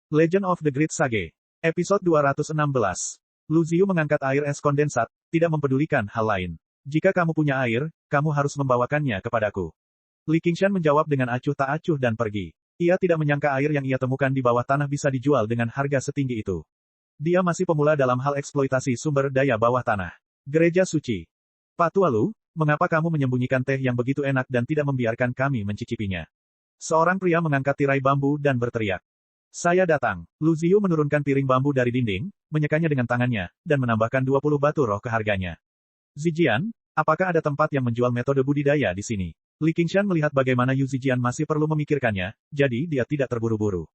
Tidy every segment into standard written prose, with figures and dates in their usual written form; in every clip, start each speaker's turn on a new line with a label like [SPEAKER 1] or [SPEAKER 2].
[SPEAKER 1] Legend of the Great Sage. Episode 216. Lu Ziyu mengangkat air es kondensat, tidak mempedulikan hal lain. Jika kamu punya air, kamu harus membawakannya kepadaku. Li Qingshan menjawab dengan acuh tak acuh dan pergi. Ia tidak menyangka air yang ia temukan di bawah tanah bisa dijual dengan harga setinggi itu. Dia masih pemula dalam hal eksploitasi sumber daya bawah tanah. Gereja suci. Pak Tua Lu, mengapa kamu menyembunyikan teh yang begitu enak dan tidak membiarkan kami mencicipinya? Seorang pria mengangkat tirai bambu dan berteriak. Saya datang. Lu Ziyu menurunkan piring bambu dari dinding, menyekanya dengan tangannya, dan menambahkan 20 batu roh ke harganya. Zijian, apakah ada tempat yang menjual metode budidaya di sini? Li Qingshan melihat bagaimana Yu Zijian masih perlu memikirkannya, jadi dia tidak terburu-buru.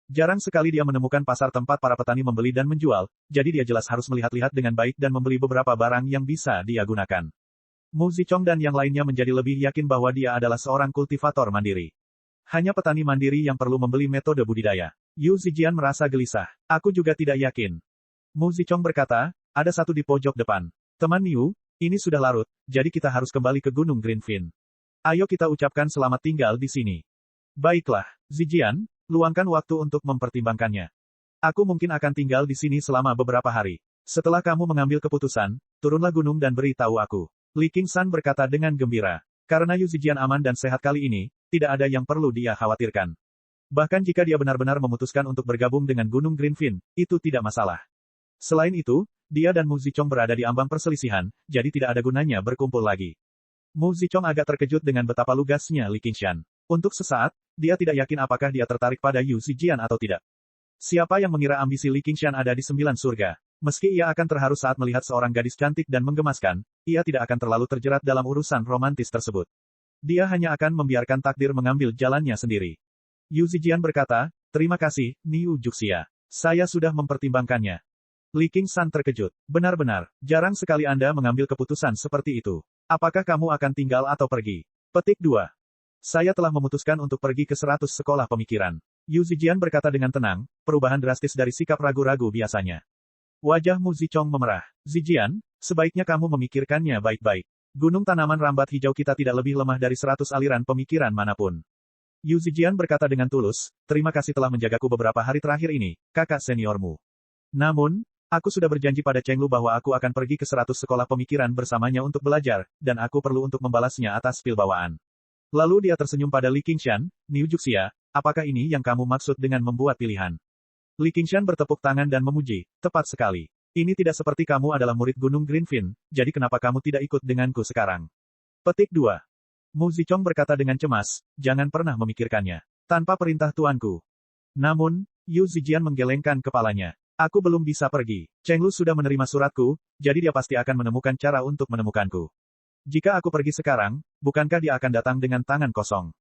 [SPEAKER 1] Jarang sekali dia menemukan pasar tempat para petani membeli dan menjual, jadi dia jelas harus melihat-lihat dengan baik dan membeli beberapa barang yang bisa dia gunakan. Mu Zichong dan yang lainnya menjadi lebih yakin bahwa dia adalah seorang kultivator mandiri. Hanya petani mandiri yang perlu membeli metode budidaya. Yu Zijian merasa gelisah. Aku juga tidak yakin. Mu Zichong berkata, ada satu di pojok depan. Teman Yu, ini sudah larut, jadi kita harus kembali ke Gunung Greenfin. Ayo kita ucapkan selamat tinggal di sini. Baiklah, Zijian, luangkan waktu untuk mempertimbangkannya. Aku mungkin akan tinggal di sini selama beberapa hari. Setelah kamu mengambil keputusan, turunlah gunung dan beritahu aku. Li Qingshan berkata dengan gembira. Karena Yu Zijian aman dan sehat kali ini, tidak ada yang perlu dia khawatirkan. Bahkan jika dia benar-benar memutuskan untuk bergabung dengan Gunung Greenfin, itu tidak masalah. Selain itu, dia dan Mu Zichong berada di ambang perselisihan, jadi tidak ada gunanya berkumpul lagi. Mu Zichong agak terkejut dengan betapa lugasnya Li Qingshan. Untuk sesaat, dia tidak yakin apakah dia tertarik pada Yu Zijian atau tidak. Siapa yang mengira ambisi Li Qingshan ada di 9 surga? Meski ia akan terharu saat melihat seorang gadis cantik dan menggemaskan, ia tidak akan terlalu terjerat dalam urusan romantis tersebut. Dia hanya akan membiarkan takdir mengambil jalannya sendiri. Yu Zijian berkata, terima kasih, Niu Juxia. Saya sudah mempertimbangkannya. Li Qingshan terkejut. Benar-benar, jarang sekali Anda mengambil keputusan seperti itu. Apakah kamu akan tinggal atau pergi? Petik 2. Saya telah memutuskan untuk pergi ke 100 sekolah pemikiran. Yu Zijian berkata dengan tenang, perubahan drastis dari sikap ragu-ragu biasanya. Wajah Mu Zichong memerah. Zijian, sebaiknya kamu memikirkannya baik-baik. Gunung tanaman rambat hijau kita tidak lebih lemah dari 100 aliran pemikiran manapun. Yu Zijian berkata dengan tulus, terima kasih telah menjagaku beberapa hari terakhir ini, kakak seniormu. Namun, aku sudah berjanji pada Cheng Lu bahwa aku akan pergi ke 100 sekolah pemikiran bersamanya untuk belajar, dan aku perlu untuk membalasnya atas pil bawaan. Lalu dia tersenyum pada Li Qingshan, Niu Juxia, apakah ini yang kamu maksud dengan membuat pilihan? Li Qingshan bertepuk tangan dan memuji, tepat sekali. Ini tidak seperti kamu adalah murid Gunung Greenfin, jadi kenapa kamu tidak ikut denganku sekarang? Petik 2. Mu Zichong berkata dengan cemas, jangan pernah memikirkannya. Tanpa perintah tuanku. Namun, Yu Zijian menggelengkan kepalanya. Aku belum bisa pergi. Cheng Lu sudah menerima suratku, jadi dia pasti akan menemukan cara untuk menemukanku. Jika aku pergi sekarang, bukankah dia akan datang dengan tangan kosong?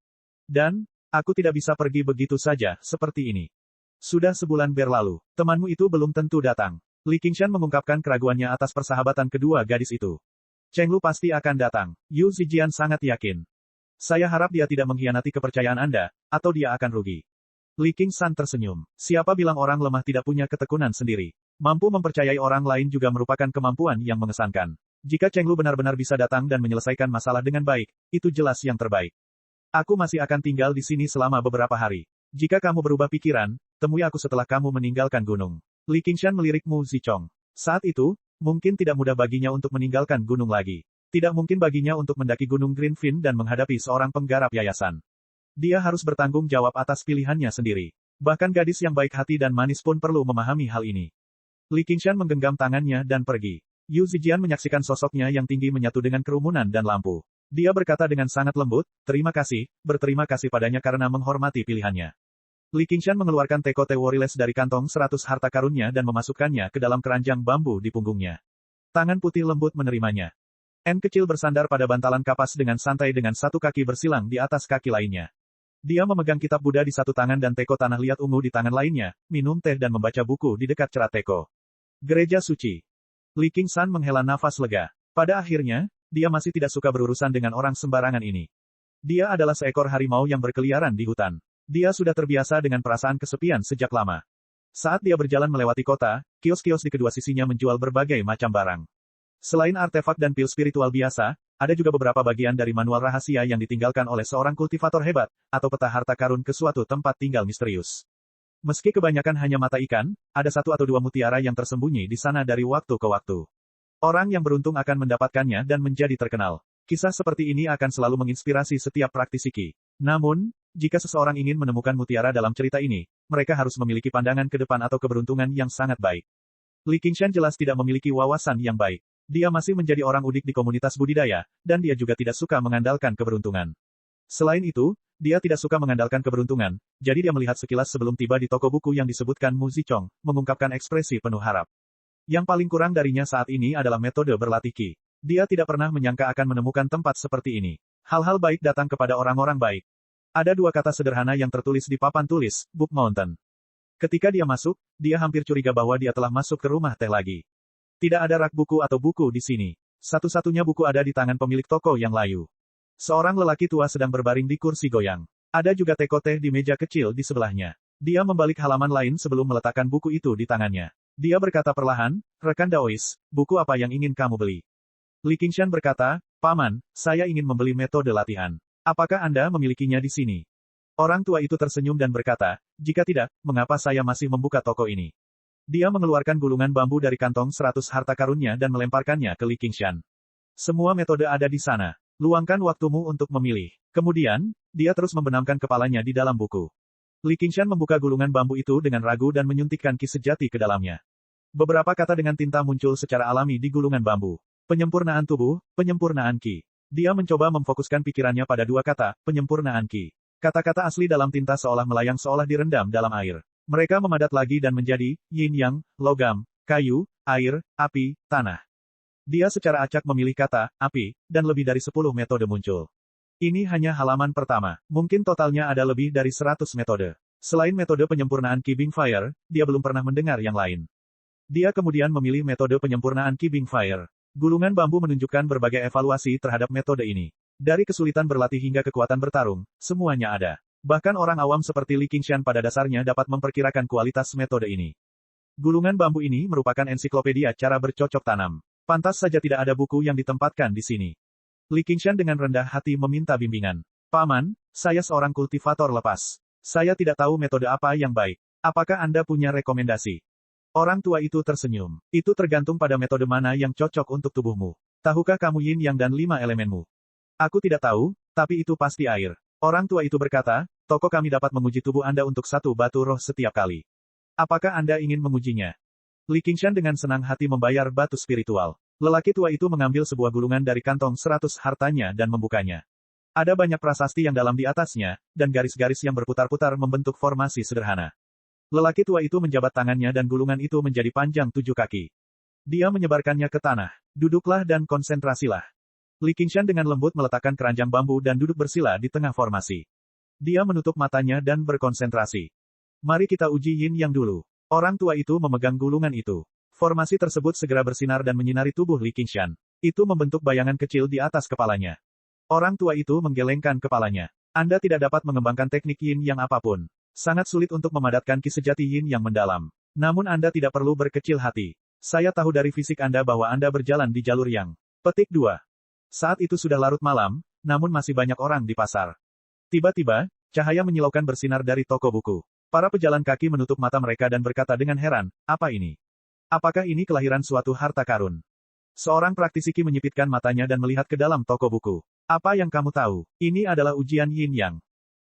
[SPEAKER 1] Dan, aku tidak bisa pergi begitu saja, seperti ini. Sudah sebulan berlalu, temanmu itu belum tentu datang. Li Qingshan mengungkapkan keraguannya atas persahabatan kedua gadis itu. Cheng Lu pasti akan datang. Yu Zijian sangat yakin. Saya harap dia tidak mengkhianati kepercayaan Anda, atau dia akan rugi. Li Qingshan tersenyum. Siapa bilang orang lemah tidak punya ketekunan sendiri? Mampu mempercayai orang lain juga merupakan kemampuan yang mengesankan. Jika Cheng Lu benar-benar bisa datang dan menyelesaikan masalah dengan baik, itu jelas yang terbaik. Aku masih akan tinggal di sini selama beberapa hari. Jika kamu berubah pikiran, temui aku setelah kamu meninggalkan gunung. Li Qingshan melirik Mu Zichong. Saat itu, mungkin tidak mudah baginya untuk meninggalkan gunung lagi. Tidak mungkin baginya untuk mendaki Gunung Greenfin dan menghadapi seorang penggarap yayasan. Dia harus bertanggung jawab atas pilihannya sendiri. Bahkan gadis yang baik hati dan manis pun perlu memahami hal ini. Li Qingshan menggenggam tangannya dan pergi. Yu Zijian menyaksikan sosoknya yang tinggi menyatu dengan kerumunan dan lampu. Dia berkata dengan sangat lembut, terima kasih, berterima kasih padanya karena menghormati pilihannya. Li Qingshan mengeluarkan teko Woriles dari kantong 100 harta karunnya dan memasukkannya ke dalam keranjang bambu di punggungnya. Tangan putih lembut menerimanya. N kecil bersandar pada bantalan kapas dengan santai dengan satu kaki bersilang di atas kaki lainnya. Dia memegang kitab Buddha di satu tangan dan teko tanah liat ungu di tangan lainnya, minum teh dan membaca buku di dekat cerat teko. Gereja suci. Li Qingshan menghela nafas lega. Pada akhirnya, dia masih tidak suka berurusan dengan orang sembarangan ini. Dia adalah seekor harimau yang berkeliaran di hutan. Dia sudah terbiasa dengan perasaan kesepian sejak lama. Saat dia berjalan melewati kota, kios-kios di kedua sisinya menjual berbagai macam barang. Selain artefak dan pil spiritual biasa, ada juga beberapa bagian dari manual rahasia yang ditinggalkan oleh seorang kultivator hebat, atau peta harta karun ke suatu tempat tinggal misterius. Meski kebanyakan hanya mata ikan, ada satu atau dua mutiara yang tersembunyi di sana dari waktu ke waktu. Orang yang beruntung akan mendapatkannya dan menjadi terkenal. Kisah seperti ini akan selalu menginspirasi setiap praktisi Qi. Namun, jika seseorang ingin menemukan mutiara dalam cerita ini, mereka harus memiliki pandangan ke depan atau keberuntungan yang sangat baik. Li Qingshan jelas tidak memiliki wawasan yang baik. Dia masih menjadi orang udik di komunitas budidaya, dan dia juga tidak suka mengandalkan keberuntungan. Selain itu, dia tidak suka mengandalkan keberuntungan, jadi dia melihat sekilas sebelum tiba di toko buku yang disebutkan Mu Zichong, mengungkapkan ekspresi penuh harap. Yang paling kurang darinya saat ini adalah metode berlatih Qi. Dia tidak pernah menyangka akan menemukan tempat seperti ini. Hal-hal baik datang kepada orang-orang baik. Ada dua kata sederhana yang tertulis di papan tulis, Book Mountain. Ketika dia masuk, dia hampir curiga bahwa dia telah masuk ke rumah teh lagi. Tidak ada rak buku atau buku di sini. Satu-satunya buku ada di tangan pemilik toko yang layu. Seorang lelaki tua sedang berbaring di kursi goyang. Ada juga teko teh di meja kecil di sebelahnya. Dia membalik halaman lain sebelum meletakkan buku itu di tangannya. Dia berkata perlahan, "Rekan Daois, buku apa yang ingin kamu beli?" Li Qingshan berkata, "Paman, saya ingin membeli metode latihan. Apakah Anda memilikinya di sini?" Orang tua itu tersenyum dan berkata, "Jika tidak, mengapa saya masih membuka toko ini?" Dia mengeluarkan gulungan bambu dari kantong 100 harta karunnya dan melemparkannya ke Li Qingshan. "Semua metode ada di sana. Luangkan waktumu untuk memilih." Kemudian, dia terus membenamkan kepalanya di dalam buku. Li Qingshan membuka gulungan bambu itu dengan ragu dan menyuntikkan Qi sejati ke dalamnya. Beberapa kata dengan tinta muncul secara alami di gulungan bambu. Penyempurnaan tubuh, penyempurnaan Qi. Dia mencoba memfokuskan pikirannya pada dua kata, penyempurnaan Qi. Kata-kata asli dalam tinta seolah melayang seolah direndam dalam air. Mereka memadat lagi dan menjadi, yin-yang, logam, kayu, air, api, tanah. Dia secara acak memilih kata, api, dan lebih dari 10 metode muncul. Ini hanya halaman pertama. Mungkin totalnya ada lebih dari 100 metode. Selain metode penyempurnaan Qi Bing Fire, dia belum pernah mendengar yang lain. Dia kemudian memilih metode penyempurnaan Qi Bing Fire. Gulungan bambu menunjukkan berbagai evaluasi terhadap metode ini. Dari kesulitan berlatih hingga kekuatan bertarung, semuanya ada. Bahkan orang awam seperti Li Qingshan pada dasarnya dapat memperkirakan kualitas metode ini. Gulungan bambu ini merupakan ensiklopedia cara bercocok tanam. Pantas saja tidak ada buku yang ditempatkan di sini. Li Qingshan dengan rendah hati meminta bimbingan. "Paman, saya seorang kultivator lepas. Saya tidak tahu metode apa yang baik. Apakah Anda punya rekomendasi?" Orang tua itu tersenyum. "Itu tergantung pada metode mana yang cocok untuk tubuhmu. Tahukah kamu yin yang dan 5 elemenmu?" "Aku tidak tahu, tapi itu pasti air." Orang tua itu berkata, "Toko kami dapat menguji tubuh Anda untuk 1 batu roh setiap kali. Apakah Anda ingin mengujinya?" Li Qingshan dengan senang hati membayar batu spiritual. Lelaki tua itu mengambil sebuah gulungan dari kantong 100 hartanya dan membukanya. Ada banyak prasasti yang dalam di atasnya, dan garis-garis yang berputar-putar membentuk formasi sederhana. Lelaki tua itu menjabat tangannya dan gulungan itu menjadi panjang 7 kaki. Dia menyebarkannya ke tanah. "Duduklah dan konsentrasilah." Li Qingshan dengan lembut meletakkan keranjang bambu dan duduk bersila di tengah formasi. Dia menutup matanya dan berkonsentrasi. "Mari kita uji yin yang dulu." Orang tua itu memegang gulungan itu. Formasi tersebut segera bersinar dan menyinari tubuh Li Qingshan. Itu membentuk bayangan kecil di atas kepalanya. Orang tua itu menggelengkan kepalanya. "Anda tidak dapat mengembangkan teknik yin yang apapun. Sangat sulit untuk memadatkan Qi sejati yin yang mendalam. Namun Anda tidak perlu berkecil hati. Saya tahu dari fisik Anda bahwa Anda berjalan di jalur yang." Petik 2. Saat itu sudah larut malam, namun masih banyak orang di pasar. Tiba-tiba, cahaya menyilaukan bersinar dari toko buku. Para pejalan kaki menutup mata mereka dan berkata dengan heran, "Apa ini? Apakah ini kelahiran suatu harta karun?" Seorang praktisi Qi menyipitkan matanya dan melihat ke dalam toko buku. "Apa yang kamu tahu? Ini adalah ujian yin yang."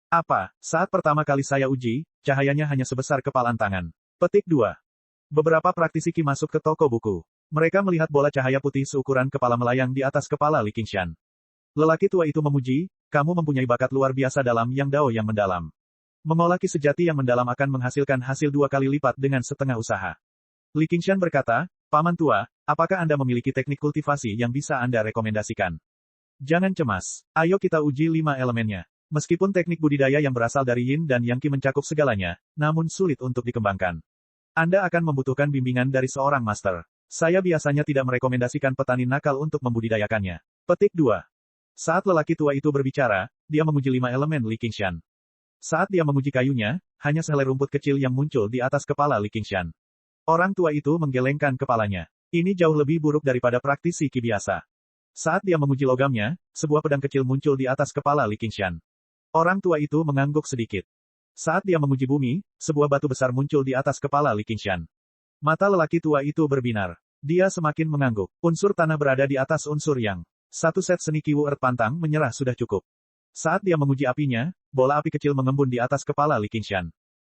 [SPEAKER 1] "Apa? Saat pertama kali saya uji, cahayanya hanya sebesar kepalan tangan." Petik 2. Beberapa praktisi Qi masuk ke toko buku. Mereka melihat bola cahaya putih seukuran kepala melayang di atas kepala Li Qingshan. Lelaki tua itu memuji, "Kamu mempunyai bakat luar biasa dalam yang dao yang mendalam. Mengolah Qi sejati yang mendalam akan menghasilkan hasil 2 kali lipat dengan setengah usaha." Li Qingshan berkata, "Paman tua, apakah Anda memiliki teknik kultivasi yang bisa Anda rekomendasikan?" "Jangan cemas. Ayo kita uji 5 elemennya." Meskipun teknik budidaya yang berasal dari yin dan yang Qi mencakup segalanya, namun sulit untuk dikembangkan. Anda akan membutuhkan bimbingan dari seorang master. Saya biasanya tidak merekomendasikan petani nakal untuk membudidayakannya. Petik 2. Saat lelaki tua itu berbicara, dia menguji 5 elemen Li Qingshan. Saat dia menguji kayunya, hanya sehelai rumput kecil yang muncul di atas kepala Li Qingshan. Orang tua itu menggelengkan kepalanya. Ini jauh lebih buruk daripada praktisi Qi biasa. Saat dia menguji logamnya, sebuah pedang kecil muncul di atas kepala Li Qingshan. Orang tua itu mengangguk sedikit. Saat dia menguji bumi, sebuah batu besar muncul di atas kepala Li Qingshan. Mata lelaki tua itu berbinar. Dia semakin mengangguk. Unsur tanah berada di atas unsur yang. Satu set seni Kiwu Earth pantang menyerah sudah cukup. Saat dia menguji apinya, bola api kecil mengembun di atas kepala Li Qingshan.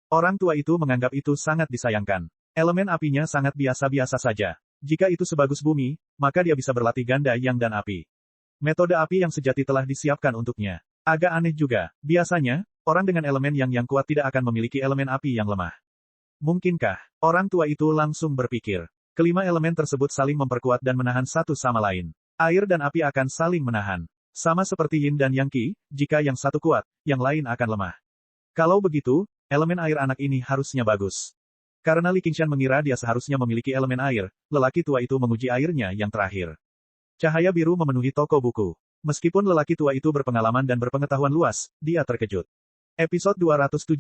[SPEAKER 1] Orang tua itu menganggap itu sangat disayangkan. Elemen apinya sangat biasa-biasa saja. Jika itu sebagus bumi, maka dia bisa berlatih ganda yang dan api. Metode api yang sejati telah disiapkan untuknya. Agak aneh juga. Biasanya, orang dengan elemen yang kuat tidak akan memiliki elemen api yang lemah. Mungkinkah? Orang tua itu langsung berpikir. Kelima elemen tersebut saling memperkuat dan menahan satu sama lain. Air dan api akan saling menahan. Sama seperti yin dan yang qi, jika yang satu kuat, yang lain akan lemah. Kalau begitu, elemen air anak ini harusnya bagus. Karena Li Qingshan mengira dia seharusnya memiliki elemen air, lelaki tua itu menguji airnya yang terakhir. Cahaya biru memenuhi toko buku. Meskipun lelaki tua itu berpengalaman dan berpengetahuan luas, dia terkejut. Episode 217.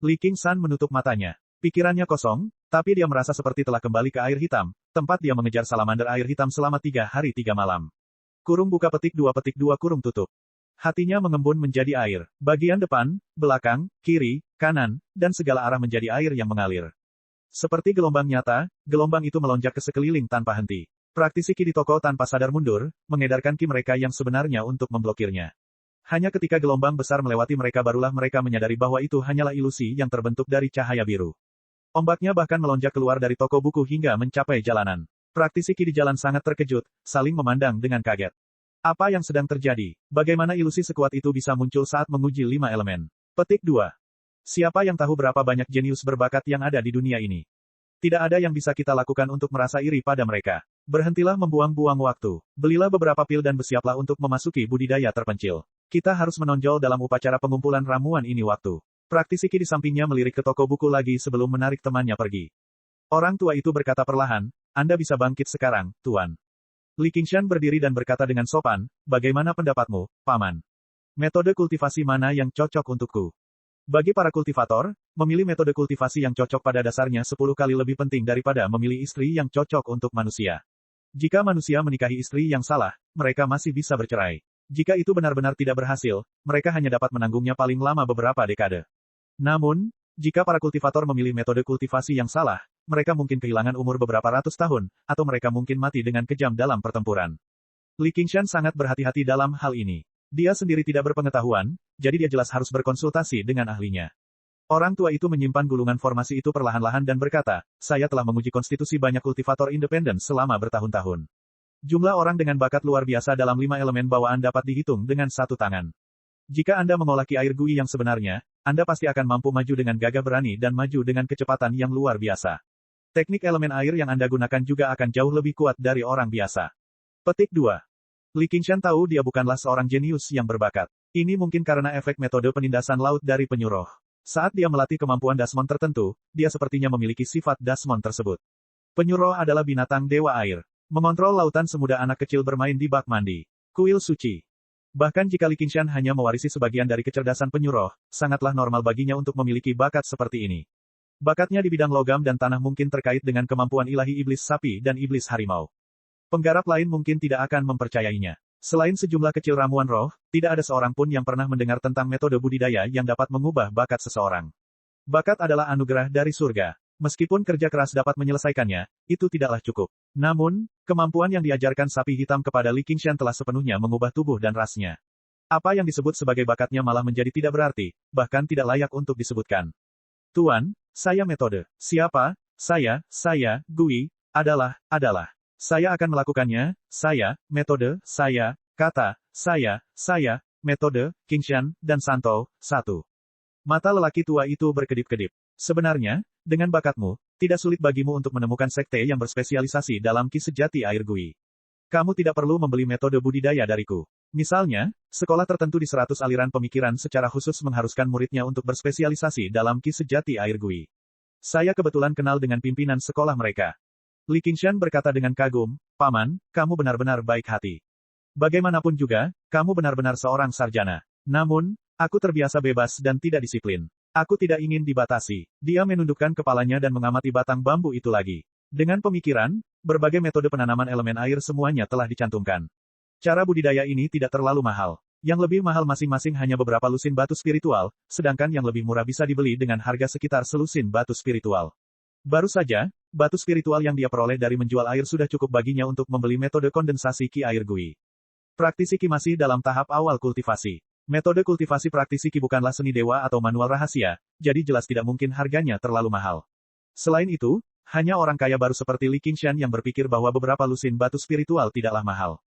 [SPEAKER 1] Li Qingshan menutup matanya. Pikirannya kosong, tapi dia merasa seperti telah kembali ke air hitam, tempat dia mengejar salamander air hitam selama 3 hari 3 malam. Kurung buka petik 2 kurung tutup. Hatinya mengembun menjadi air. Bagian depan, belakang, kiri, kanan, dan segala arah menjadi air yang mengalir. Seperti gelombang nyata, gelombang itu melonjak ke sekeliling tanpa henti. Praktisi Qi di toko tanpa sadar mundur, mengedarkan Qi mereka yang sebenarnya untuk memblokirnya. Hanya ketika gelombang besar melewati mereka barulah mereka menyadari bahwa itu hanyalah ilusi yang terbentuk dari cahaya biru. Ombaknya bahkan melonjak keluar dari toko buku hingga mencapai jalanan. Praktisi Qi di jalan sangat terkejut, saling memandang dengan kaget. Apa yang sedang terjadi? Bagaimana ilusi sekuat itu bisa muncul saat menguji 5 elemen? Petik 2. Siapa yang tahu berapa banyak jenius berbakat yang ada di dunia ini? Tidak ada yang bisa kita lakukan untuk merasa iri pada mereka. Berhentilah membuang-buang waktu. Belilah beberapa pil dan bersiaplah untuk memasuki budidaya terpencil. Kita harus menonjol dalam upacara pengumpulan ramuan ini waktu. Praktisi Qi di sampingnya melirik ke toko buku lagi sebelum menarik temannya pergi. Orang tua itu berkata perlahan, Anda bisa bangkit sekarang, Tuan. Li Qingshan berdiri dan berkata dengan sopan, bagaimana pendapatmu, Paman? Metode kultivasi mana yang cocok untukku? Bagi para kultivator, memilih metode kultivasi yang cocok pada dasarnya 10 kali lebih penting daripada memilih istri yang cocok untuk manusia. Jika manusia menikahi istri yang salah, mereka masih bisa bercerai. Jika itu benar-benar tidak berhasil, mereka hanya dapat menanggungnya paling lama beberapa dekade. Namun, jika para kultivator memilih metode kultivasi yang salah, mereka mungkin kehilangan umur beberapa ratus tahun, atau mereka mungkin mati dengan kejam dalam pertempuran. Li Qingshan sangat berhati-hati dalam hal ini. Dia sendiri tidak berpengetahuan, jadi dia jelas harus berkonsultasi dengan ahlinya. Orang tua itu menyimpan gulungan formasi itu perlahan-lahan dan berkata, saya telah menguji konstitusi banyak kultivator independen selama bertahun-tahun. Jumlah orang dengan bakat luar biasa dalam 5 elemen bawaan dapat dihitung dengan satu tangan. Jika Anda mengolah Qi air Gui yang sebenarnya, Anda pasti akan mampu maju dengan gagah berani dan maju dengan kecepatan yang luar biasa. Teknik elemen air yang Anda gunakan juga akan jauh lebih kuat dari orang biasa. Petik 2. Li Qingshan tahu dia bukanlah seorang jenius yang berbakat. Ini mungkin karena efek metode penindasan laut dari penyuruh. Saat dia melatih kemampuan Dasmon tertentu, dia sepertinya memiliki sifat Dasmon tersebut. Penyuruh adalah binatang dewa air. Mengontrol lautan semudah anak kecil bermain di bak mandi. Kuil suci. Bahkan jika Li Qingshan hanya mewarisi sebagian dari kecerdasan penyuruh, sangatlah normal baginya untuk memiliki bakat seperti ini. Bakatnya di bidang logam dan tanah mungkin terkait dengan kemampuan ilahi iblis sapi dan iblis harimau. Penggarap lain mungkin tidak akan mempercayainya. Selain sejumlah kecil ramuan roh, tidak ada seorang pun yang pernah mendengar tentang metode budidaya yang dapat mengubah bakat seseorang. Bakat adalah anugerah dari surga. Meskipun kerja keras dapat menyelesaikannya, itu tidaklah cukup. Namun, kemampuan yang diajarkan sapi hitam kepada Li Qingshan telah sepenuhnya mengubah tubuh dan rasnya. Apa yang disebut sebagai bakatnya malah menjadi tidak berarti, bahkan tidak layak untuk disebutkan. Tuan, saya metode. Siapa? Saya, Gui, adalah. Saya akan melakukannya, metode, kata, metode, Qingshan, dan Santou, 1. Mata lelaki tua itu berkedip-kedip. Sebenarnya, dengan bakatmu, tidak sulit bagimu untuk menemukan sekte yang berspesialisasi dalam Qi sejati air Gui. Kamu tidak perlu membeli metode budidaya dariku. Misalnya, sekolah tertentu di 100 aliran pemikiran secara khusus mengharuskan muridnya untuk berspesialisasi dalam Qi sejati air Gui. Saya kebetulan kenal dengan pimpinan sekolah mereka. Li Qingshan berkata dengan kagum, Paman, kamu benar-benar baik hati. Bagaimanapun juga, kamu benar-benar seorang sarjana. Namun, aku terbiasa bebas dan tidak disiplin. Aku tidak ingin dibatasi. Dia menundukkan kepalanya dan mengamati batang bambu itu lagi. Dengan pemikiran, berbagai metode penanaman elemen air semuanya telah dicantumkan. Cara budidaya ini tidak terlalu mahal. Yang lebih mahal masing-masing hanya beberapa lusin batu spiritual, sedangkan yang lebih murah bisa dibeli dengan harga sekitar selusin batu spiritual. Baru saja, batu spiritual yang dia peroleh dari menjual air sudah cukup baginya untuk membeli metode kondensasi ki air Gui. Praktisi ki masih dalam tahap awal kultivasi. Metode kultivasi praktisi ki bukanlah seni dewa atau manual rahasia, jadi jelas tidak mungkin harganya terlalu mahal. Selain itu, hanya orang kaya baru seperti Li Qingshan yang berpikir bahwa beberapa lusin batu spiritual tidaklah mahal.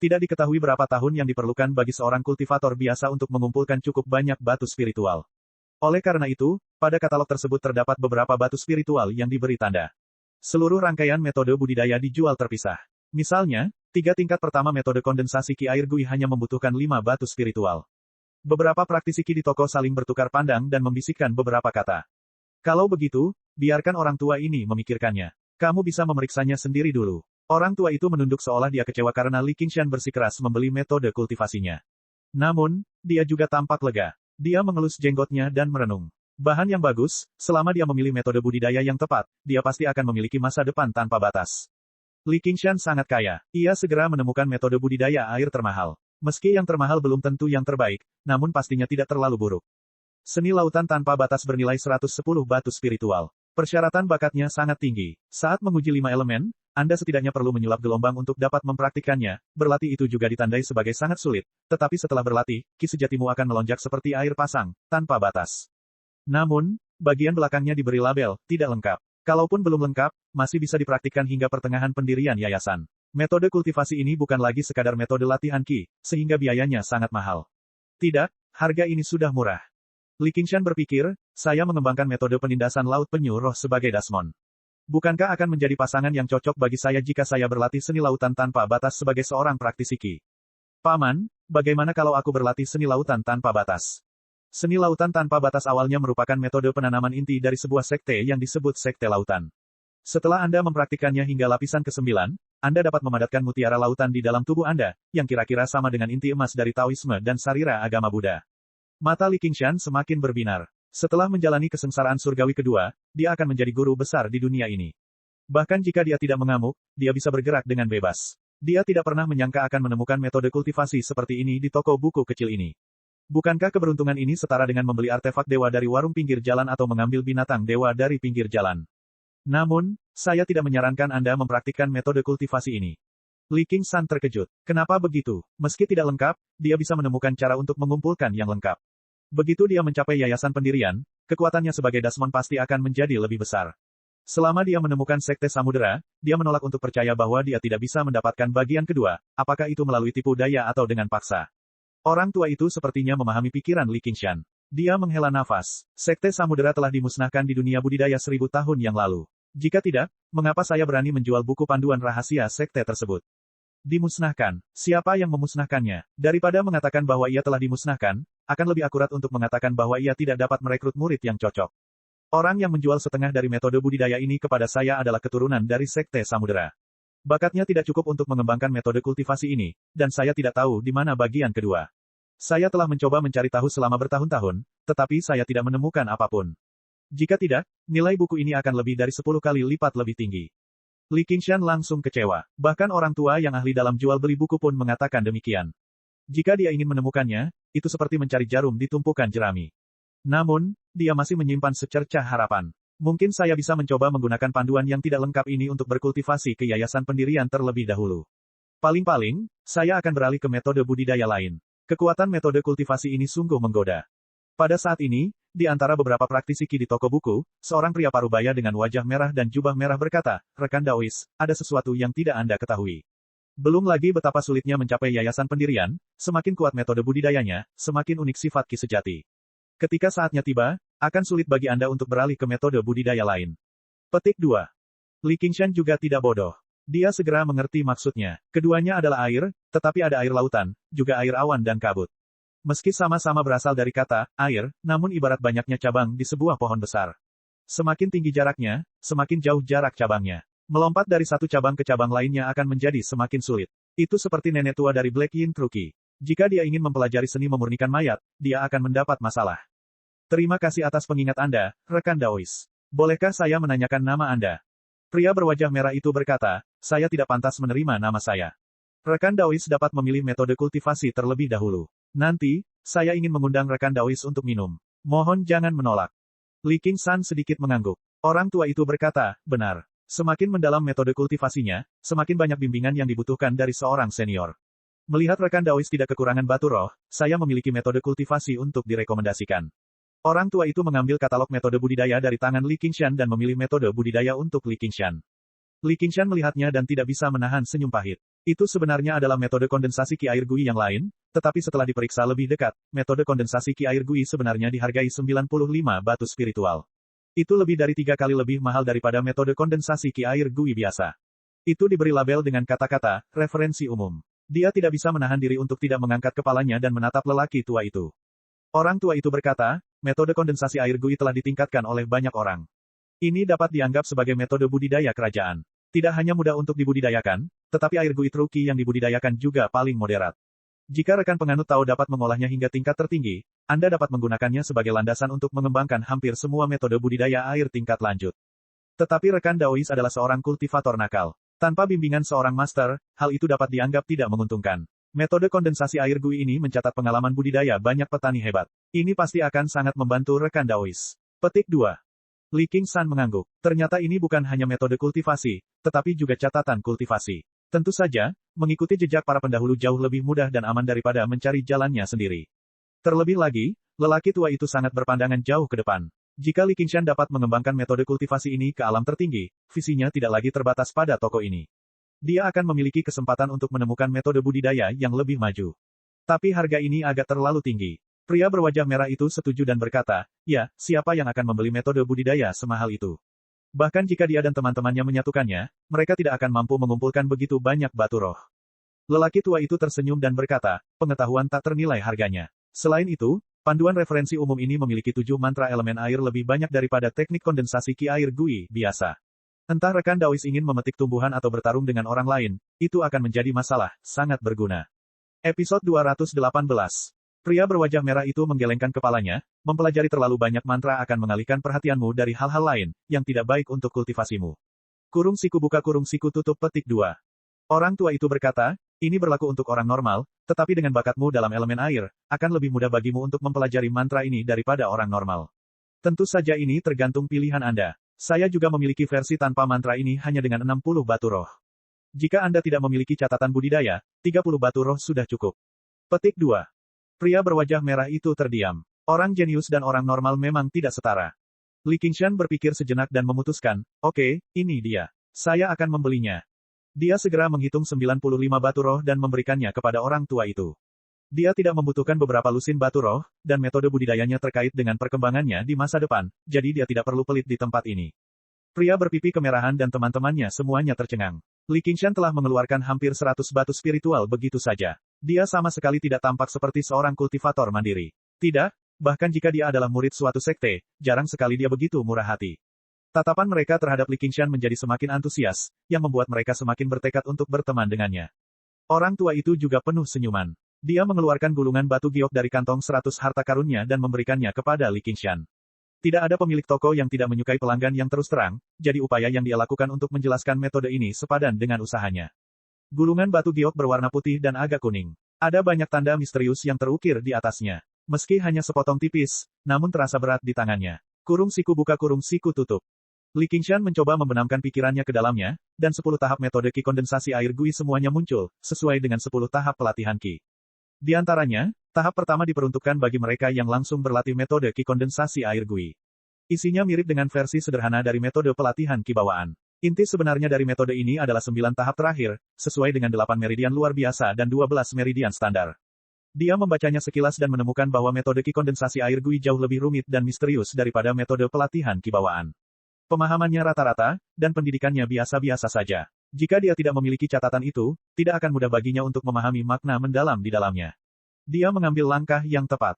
[SPEAKER 1] Tidak diketahui berapa tahun yang diperlukan bagi seorang kultivator biasa untuk mengumpulkan cukup banyak batu spiritual. Oleh karena itu, pada katalog tersebut terdapat beberapa batu spiritual yang diberi tanda. Seluruh rangkaian metode budidaya dijual terpisah. Misalnya, 3 tingkat pertama metode kondensasi ki air Gui hanya membutuhkan 5 batu spiritual. Beberapa praktisi ki di toko saling bertukar pandang dan membisikkan beberapa kata. Kalau begitu, biarkan orang tua ini memikirkannya. Kamu bisa memeriksanya sendiri dulu. Orang tua itu menunduk seolah dia kecewa karena Li Qingshan bersikeras membeli metode kultivasinya. Namun, dia juga tampak lega. Dia mengelus jenggotnya dan merenung. Bahan yang bagus, selama dia memilih metode budidaya yang tepat, dia pasti akan memiliki masa depan tanpa batas. Li Qingshan sangat kaya. Ia segera menemukan metode budidaya air termahal. Meski yang termahal belum tentu yang terbaik, namun pastinya tidak terlalu buruk. Seni lautan tanpa batas bernilai 110 batu spiritual. Persyaratan bakatnya sangat tinggi. Saat menguji 5 elemen, Anda setidaknya perlu menyulap gelombang untuk dapat mempraktikkannya. Berlatih itu juga ditandai sebagai sangat sulit, tetapi setelah berlatih, ki sejatimu akan melonjak seperti air pasang, tanpa batas. Namun, bagian belakangnya diberi label, tidak lengkap. Kalaupun belum lengkap, masih bisa dipraktikkan hingga pertengahan pendirian yayasan. Metode kultivasi ini bukan lagi sekadar metode latihan ki, sehingga biayanya sangat mahal. Tidak, harga ini sudah murah. Li Qingshan berpikir, saya mengembangkan metode penindasan laut penyu roh sebagai Dasmon. Bukankah akan menjadi pasangan yang cocok bagi saya jika saya berlatih seni lautan tanpa batas sebagai seorang praktisi ki? Paman, bagaimana kalau aku berlatih seni lautan tanpa batas? Seni lautan tanpa batas awalnya merupakan metode penanaman inti dari sebuah sekte yang disebut Sekte Lautan. Setelah Anda mempraktikkannya hingga lapisan ke-9, Anda dapat memadatkan mutiara lautan di dalam tubuh Anda, yang kira-kira sama dengan inti emas dari Taoisme dan Sarira agama Buddha. Mata Li Qingshan semakin berbinar. Setelah menjalani kesengsaraan surgawi kedua, dia akan menjadi guru besar di dunia ini. Bahkan jika dia tidak mengamuk, dia bisa bergerak dengan bebas. Dia tidak pernah menyangka akan menemukan metode kultivasi seperti ini di toko buku kecil ini. Bukankah keberuntungan ini setara dengan membeli artefak dewa dari warung pinggir jalan atau mengambil binatang dewa dari pinggir jalan? Namun, saya tidak menyarankan Anda mempraktikkan metode kultivasi ini. Li Qingshan terkejut. Kenapa begitu? Meski tidak lengkap, dia bisa menemukan cara untuk mengumpulkan yang lengkap. Begitu dia mencapai yayasan pendirian, kekuatannya sebagai Dasmon pasti akan menjadi lebih besar. Selama dia menemukan Sekte Samudera, dia menolak untuk percaya bahwa dia tidak bisa mendapatkan bagian kedua, apakah itu melalui tipu daya atau dengan paksa. Orang tua itu sepertinya memahami pikiran Li Qingshan. Dia menghela nafas. Sekte Samudera telah dimusnahkan di dunia budidaya 1000 tahun yang lalu. Jika tidak, mengapa saya berani menjual buku panduan rahasia sekte tersebut? Dimusnahkan. Siapa yang memusnahkannya? Daripada mengatakan bahwa ia telah dimusnahkan, akan lebih akurat untuk mengatakan bahwa ia tidak dapat merekrut murid yang cocok. Orang yang menjual setengah dari metode budidaya ini kepada saya adalah keturunan dari Sekte Samudera. Bakatnya tidak cukup untuk mengembangkan metode kultivasi ini, dan saya tidak tahu di mana bagian kedua. Saya telah mencoba mencari tahu selama bertahun-tahun, tetapi saya tidak menemukan apapun. Jika tidak, nilai buku ini akan lebih dari 10 kali lipat lebih tinggi. Li Qingshan langsung kecewa. Bahkan orang tua yang ahli dalam jual beli buku pun mengatakan demikian. Jika dia ingin menemukannya, itu seperti mencari jarum di tumpukan jerami. Namun, dia masih menyimpan secercah harapan. Mungkin saya bisa mencoba menggunakan panduan yang tidak lengkap ini untuk berkultivasi ke yayasan pendirian terlebih dahulu. Paling-paling, saya akan beralih ke metode budidaya lain. Kekuatan metode kultivasi ini sungguh menggoda. Pada saat ini, di antara beberapa praktisi ki di toko buku, seorang pria parubaya dengan wajah merah dan jubah merah berkata, "Rekan Daois, ada sesuatu yang tidak Anda ketahui. Belum lagi betapa sulitnya mencapai yayasan pendirian, semakin kuat metode budidayanya, semakin unik sifat ki sejati. Ketika saatnya tiba, akan sulit bagi Anda untuk beralih ke metode budidaya lain." Petik 2. Li Qingshan juga tidak bodoh. Dia segera mengerti maksudnya. Keduanya adalah air, tetapi ada air lautan, juga air awan dan kabut. Meski sama-sama berasal dari kata air, namun ibarat banyaknya cabang di sebuah pohon besar. Semakin tinggi jaraknya, semakin jauh jarak cabangnya. Melompat dari satu cabang ke cabang lainnya akan menjadi semakin sulit. Itu seperti nenek tua dari Black Yin Kruki. Jika dia ingin mempelajari seni memurnikan mayat, dia akan mendapat masalah. Terima kasih atas pengingat Anda, rekan Daois. Bolehkah saya menanyakan nama Anda? Pria berwajah merah itu berkata, saya tidak pantas menerima nama saya. Rekan Daois dapat memilih metode kultivasi terlebih dahulu. Nanti, saya ingin mengundang rekan Daois untuk minum. Mohon jangan menolak. Li Qingshan sedikit mengangguk. Orang tua itu berkata, benar. Semakin mendalam metode kultivasinya, semakin banyak bimbingan yang dibutuhkan dari seorang senior. Melihat rekan Daois tidak kekurangan batu roh, saya memiliki metode kultivasi untuk direkomendasikan. Orang tua itu mengambil katalog metode budidaya dari tangan Li Qingshan dan memilih metode budidaya untuk Li Qingshan. Li Qingshan melihatnya dan tidak bisa menahan senyum pahit. Itu sebenarnya adalah metode kondensasi Qi air Gui yang lain, tetapi setelah diperiksa lebih dekat, metode kondensasi Qi air Gui sebenarnya dihargai 95 batu spiritual. Itu lebih dari 3 kali lebih mahal daripada metode kondensasi Qi air Gui biasa. Itu diberi label dengan kata-kata, referensi umum. Dia tidak bisa menahan diri untuk tidak mengangkat kepalanya dan menatap lelaki tua itu. Orang tua itu berkata, metode kondensasi air Gui telah ditingkatkan oleh banyak orang. Ini dapat dianggap sebagai metode budidaya kerajaan. Tidak hanya mudah untuk dibudidayakan, tetapi air Gui Truki yang dibudidayakan juga paling moderat. Jika rekan penganut tahu dapat mengolahnya hingga tingkat tertinggi, Anda dapat menggunakannya sebagai landasan untuk mengembangkan hampir semua metode budidaya air tingkat lanjut. Tetapi rekan Daois adalah seorang kultivator nakal. Tanpa bimbingan seorang master, hal itu dapat dianggap tidak menguntungkan. Metode kondensasi air Gui ini mencatat pengalaman budidaya banyak petani hebat. Ini pasti akan sangat membantu rekan Daois. Petik 2. Li Qingshan mengangguk. Ternyata ini bukan hanya metode kultivasi, tetapi juga catatan kultivasi. Tentu saja, mengikuti jejak para pendahulu jauh lebih mudah dan aman daripada mencari jalannya sendiri. Terlebih lagi, lelaki tua itu sangat berpandangan jauh ke depan. Jika Li Qingshan dapat mengembangkan metode kultivasi ini ke alam tertinggi, visinya tidak lagi terbatas pada toko ini. Dia akan memiliki kesempatan untuk menemukan metode budidaya yang lebih maju. Tapi harga ini agak terlalu tinggi. Pria berwajah merah itu setuju dan berkata, ya, siapa yang akan membeli metode budidaya semahal itu? Bahkan jika dia dan teman-temannya menyatukannya, mereka tidak akan mampu mengumpulkan begitu banyak batu roh. Lelaki tua itu tersenyum dan berkata, pengetahuan tak ternilai harganya. Selain itu, panduan referensi umum ini memiliki 7 mantra elemen air lebih banyak daripada teknik kondensasi Qi air Gui biasa. Entah rekan Daois ingin memetik tumbuhan atau bertarung dengan orang lain, itu akan menjadi masalah, sangat berguna. Episode 218. Pria berwajah merah itu menggelengkan kepalanya, mempelajari terlalu banyak mantra akan mengalihkan perhatianmu dari hal-hal lain, yang tidak baik untuk kultivasimu. Kurung siku buka kurung siku tutup petik 2. Orang tua itu berkata, ini berlaku untuk orang normal, tetapi dengan bakatmu dalam elemen air, akan lebih mudah bagimu untuk mempelajari mantra ini daripada orang normal. Tentu saja ini tergantung pilihan Anda. Saya juga memiliki versi tanpa mantra ini hanya dengan 60 batu roh. Jika Anda tidak memiliki catatan budidaya, 30 batu roh sudah cukup. Petik 2. Pria berwajah merah itu terdiam. Orang jenius dan orang normal memang tidak setara. Li Qingshan berpikir sejenak dan memutuskan, oke, ini dia. Saya akan membelinya. Dia segera menghitung 95 batu roh dan memberikannya kepada orang tua itu. Dia tidak membutuhkan beberapa lusin batu roh, dan metode budidayanya terkait dengan perkembangannya di masa depan, jadi dia tidak perlu pelit di tempat ini. Pria berpipi kemerahan dan teman-temannya semuanya tercengang. Li Qingshan telah mengeluarkan hampir 100 batu spiritual begitu saja. Dia sama sekali tidak tampak seperti seorang kultivator mandiri. Tidak, bahkan jika dia adalah murid suatu sekte, jarang sekali dia begitu murah hati. Tatapan mereka terhadap Li Qingshan menjadi semakin antusias, yang membuat mereka semakin bertekad untuk berteman dengannya. Orang tua itu juga penuh senyuman. Dia mengeluarkan gulungan batu giok dari kantong 100 harta karunnya dan memberikannya kepada Li Qingshan. Tidak ada pemilik toko yang tidak menyukai pelanggan yang terus terang, jadi upaya yang dia lakukan untuk menjelaskan metode ini sepadan dengan usahanya. Gulungan batu giok berwarna putih dan agak kuning. Ada banyak tanda misterius yang terukir di atasnya. Meski hanya sepotong tipis, namun terasa berat di tangannya. Kurung siku buka kurung siku tutup. Li Qingshan mencoba membenamkan pikirannya ke dalamnya, dan 10 tahap metode Qi kondensasi air Gui semuanya muncul, sesuai dengan 10 tahap pelatihan Qi. Di antaranya, tahap pertama diperuntukkan bagi mereka yang langsung berlatih metode Qi kondensasi air Gui. Isinya mirip dengan versi sederhana dari metode pelatihan Qi bawaan. Inti sebenarnya dari metode ini adalah 9 tahap terakhir, sesuai dengan 8 meridian luar biasa dan 12 meridian standar. Dia membacanya sekilas dan menemukan bahwa metode Qi kondensasi air Gui jauh lebih rumit dan misterius daripada metode pelatihan Qi bawaan. Pemahamannya rata-rata, dan pendidikannya biasa-biasa saja. Jika dia tidak memiliki catatan itu, tidak akan mudah baginya untuk memahami makna mendalam di dalamnya. Dia mengambil langkah yang tepat.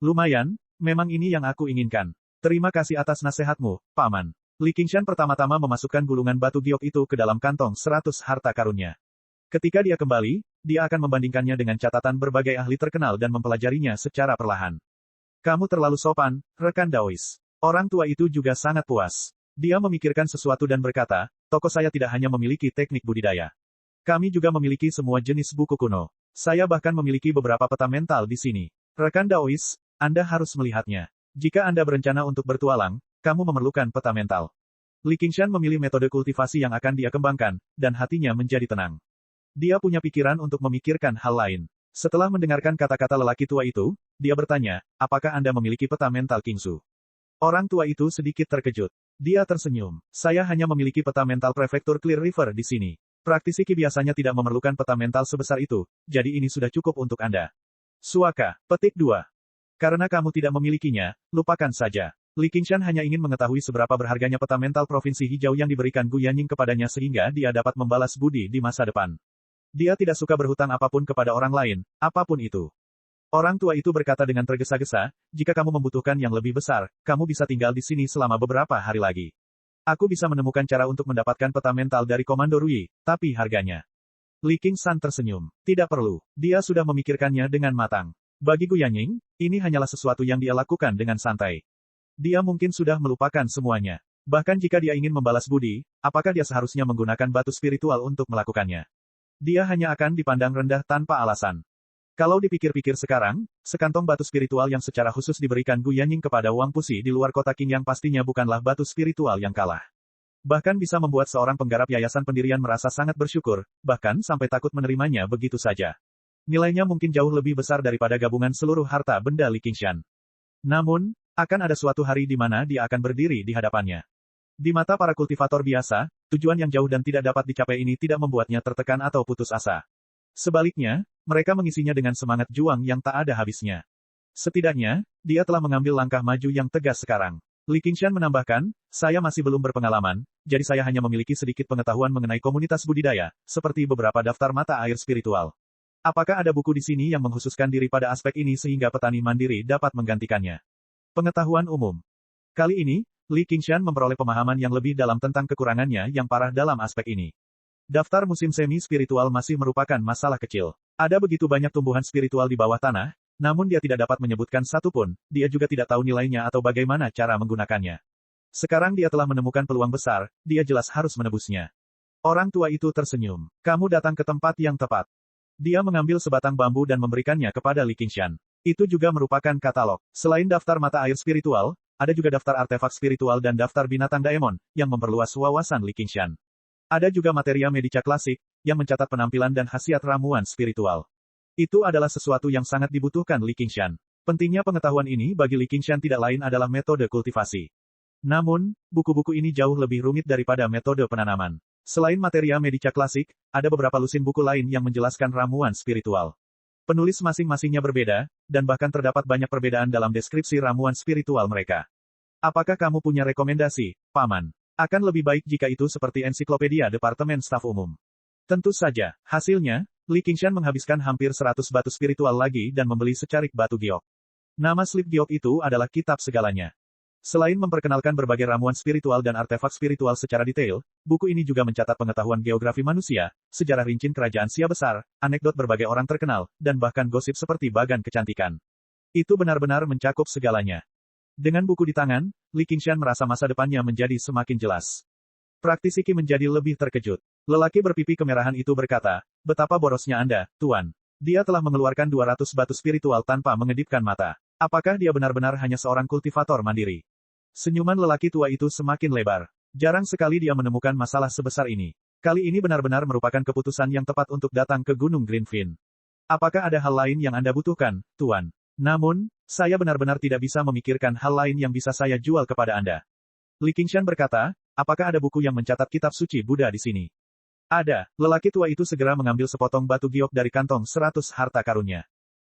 [SPEAKER 1] Lumayan, memang ini yang aku inginkan. Terima kasih atas nasihatmu, Paman. Li Qingshan pertama-tama memasukkan gulungan batu giok itu ke dalam kantong 100 harta karunnya. Ketika dia kembali, dia akan membandingkannya dengan catatan berbagai ahli terkenal dan mempelajarinya secara perlahan. Kamu terlalu sopan, rekan Daois. Orang tua itu juga sangat puas. Dia memikirkan sesuatu dan berkata, toko saya tidak hanya memiliki teknik budidaya. Kami juga memiliki semua jenis buku kuno. Saya bahkan memiliki beberapa peta mental di sini. Rekan Daois, Anda harus melihatnya. Jika Anda berencana untuk bertualang, kamu memerlukan peta mental. Li Qingshan memilih metode kultivasi yang akan dia kembangkan, dan hatinya menjadi tenang. Dia punya pikiran untuk memikirkan hal lain. Setelah mendengarkan kata-kata lelaki tua itu, dia bertanya, apakah Anda memiliki peta mental Kingsu? Orang tua itu sedikit terkejut. Dia tersenyum. Saya hanya memiliki peta mental prefektur Clear River di sini. Praktisi Qi biasanya tidak memerlukan peta mental sebesar itu, jadi ini sudah cukup untuk Anda. Suaka, petik 2. Karena kamu tidak memilikinya, lupakan saja. Li Qingshan hanya ingin mengetahui seberapa berharganya peta mental provinsi hijau yang diberikan Gu Yanying kepadanya sehingga dia dapat membalas budi di masa depan. Dia tidak suka berhutang apapun kepada orang lain, apapun itu. Orang tua itu berkata dengan tergesa-gesa, jika kamu membutuhkan yang lebih besar, kamu bisa tinggal di sini selama beberapa hari lagi. Aku bisa menemukan cara untuk mendapatkan peta mental dari Komando Rui, tapi harganya. Li Qingshan tersenyum. Tidak perlu. Dia sudah memikirkannya dengan matang. Bagi Gu Yanying, ini hanyalah sesuatu yang dia lakukan dengan santai. Dia mungkin sudah melupakan semuanya. Bahkan jika dia ingin membalas budi, apakah dia seharusnya menggunakan batu spiritual untuk melakukannya? Dia hanya akan dipandang rendah tanpa alasan. Kalau dipikir-pikir sekarang, sekantong batu spiritual yang secara khusus diberikan Gu Yanying kepada Wang Pusi di luar kota Qing yang pastinya bukanlah batu spiritual yang kalah. Bahkan bisa membuat seorang penggarap yayasan pendirian merasa sangat bersyukur, bahkan sampai takut menerimanya begitu saja. Nilainya mungkin jauh lebih besar daripada gabungan seluruh harta benda Li Qingshan. Namun, akan ada suatu hari di mana dia akan berdiri di hadapannya. Di mata para kultivator biasa, tujuan yang jauh dan tidak dapat dicapai ini tidak membuatnya tertekan atau putus asa. Sebaliknya, mereka mengisinya dengan semangat juang yang tak ada habisnya. Setidaknya, dia telah mengambil langkah maju yang tegas sekarang. Li Qingshan menambahkan, saya masih belum berpengalaman, jadi saya hanya memiliki sedikit pengetahuan mengenai komunitas budidaya, seperti beberapa daftar mata air spiritual. Apakah ada buku di sini yang mengkhususkan diri pada aspek ini sehingga petani mandiri dapat menggantikannya? Pengetahuan umum. Kali ini, Li Qingshan memperoleh pemahaman yang lebih dalam tentang kekurangannya yang parah dalam aspek ini. Daftar musim semi-spiritual masih merupakan masalah kecil. Ada begitu banyak tumbuhan spiritual di bawah tanah, namun dia tidak dapat menyebutkan satu pun, dia juga tidak tahu nilainya atau bagaimana cara menggunakannya. Sekarang dia telah menemukan peluang besar, dia jelas harus menebusnya. Orang tua itu tersenyum. Kamu datang ke tempat yang tepat. Dia mengambil sebatang bambu dan memberikannya kepada Li Qingshan. Itu juga merupakan katalog. Selain daftar mata air spiritual, ada juga daftar artefak spiritual dan daftar binatang daemon, yang memperluas wawasan Li Qingshan. Ada juga materia medica klasik, yang mencatat penampilan dan khasiat ramuan spiritual. Itu adalah sesuatu yang sangat dibutuhkan Li Qingshan. Pentingnya pengetahuan ini bagi Li Qingshan tidak lain adalah metode kultivasi. Namun, buku-buku ini jauh lebih rumit daripada metode penanaman. Selain materia medica klasik, ada beberapa lusin buku lain yang menjelaskan ramuan spiritual. Penulis masing-masingnya berbeda, dan bahkan terdapat banyak perbedaan dalam deskripsi ramuan spiritual mereka. Apakah kamu punya rekomendasi, Paman? Akan lebih baik jika itu seperti ensiklopedia Departemen Staf Umum. Tentu saja, hasilnya, Li Qingshan menghabiskan hampir 100 batu spiritual lagi dan membeli secarik batu giok. Nama slip giok itu adalah kitab segalanya. Selain memperkenalkan berbagai ramuan spiritual dan artefak spiritual secara detail, buku ini juga mencatat pengetahuan geografi manusia, sejarah rincin kerajaan Xia besar, anekdot berbagai orang terkenal, dan bahkan gosip seperti bagan kecantikan. Itu benar-benar mencakup segalanya. Dengan buku di tangan, Li Qingshan merasa masa depannya menjadi semakin jelas. Praktisi Qi menjadi lebih terkejut. Lelaki berpipi kemerahan itu berkata, betapa borosnya Anda, Tuan. Dia telah mengeluarkan 200 batu spiritual tanpa mengedipkan mata. Apakah dia benar-benar hanya seorang kultivator mandiri? Senyuman lelaki tua itu semakin lebar. Jarang sekali dia menemukan masalah sebesar ini. Kali ini benar-benar merupakan keputusan yang tepat untuk datang ke Gunung Greenfin. Apakah ada hal lain yang Anda butuhkan, Tuan? Namun, saya benar-benar tidak bisa memikirkan hal lain yang bisa saya jual kepada Anda. Li Qingshan berkata, apakah ada buku yang mencatat kitab suci Buddha di sini? Ada. Lelaki tua itu segera mengambil sepotong batu giok dari kantong 100 harta karunnya.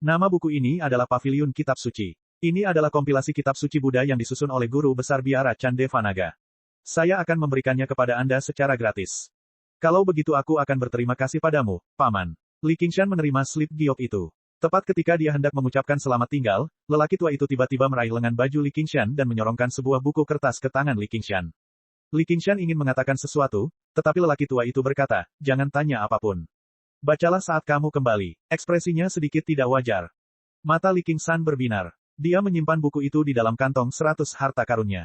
[SPEAKER 1] Nama buku ini adalah Paviliun Kitab Suci. Ini adalah kompilasi kitab suci Buddha yang disusun oleh Guru Besar Biara Candevanaga. Saya akan memberikannya kepada Anda secara gratis. Kalau begitu aku akan berterima kasih padamu, Paman. Li Qingshan menerima slip giok itu. Tepat ketika dia hendak mengucapkan selamat tinggal, lelaki tua itu tiba-tiba meraih lengan baju Li Qingshan dan menyorongkan sebuah buku kertas ke tangan Li Qingshan. Li Qingshan ingin mengatakan sesuatu, tetapi lelaki tua itu berkata, jangan tanya apapun. Bacalah saat kamu kembali. Ekspresinya sedikit tidak wajar. Mata Li Qingshan berbinar. Dia menyimpan buku itu di dalam kantong 100 harta karunnya.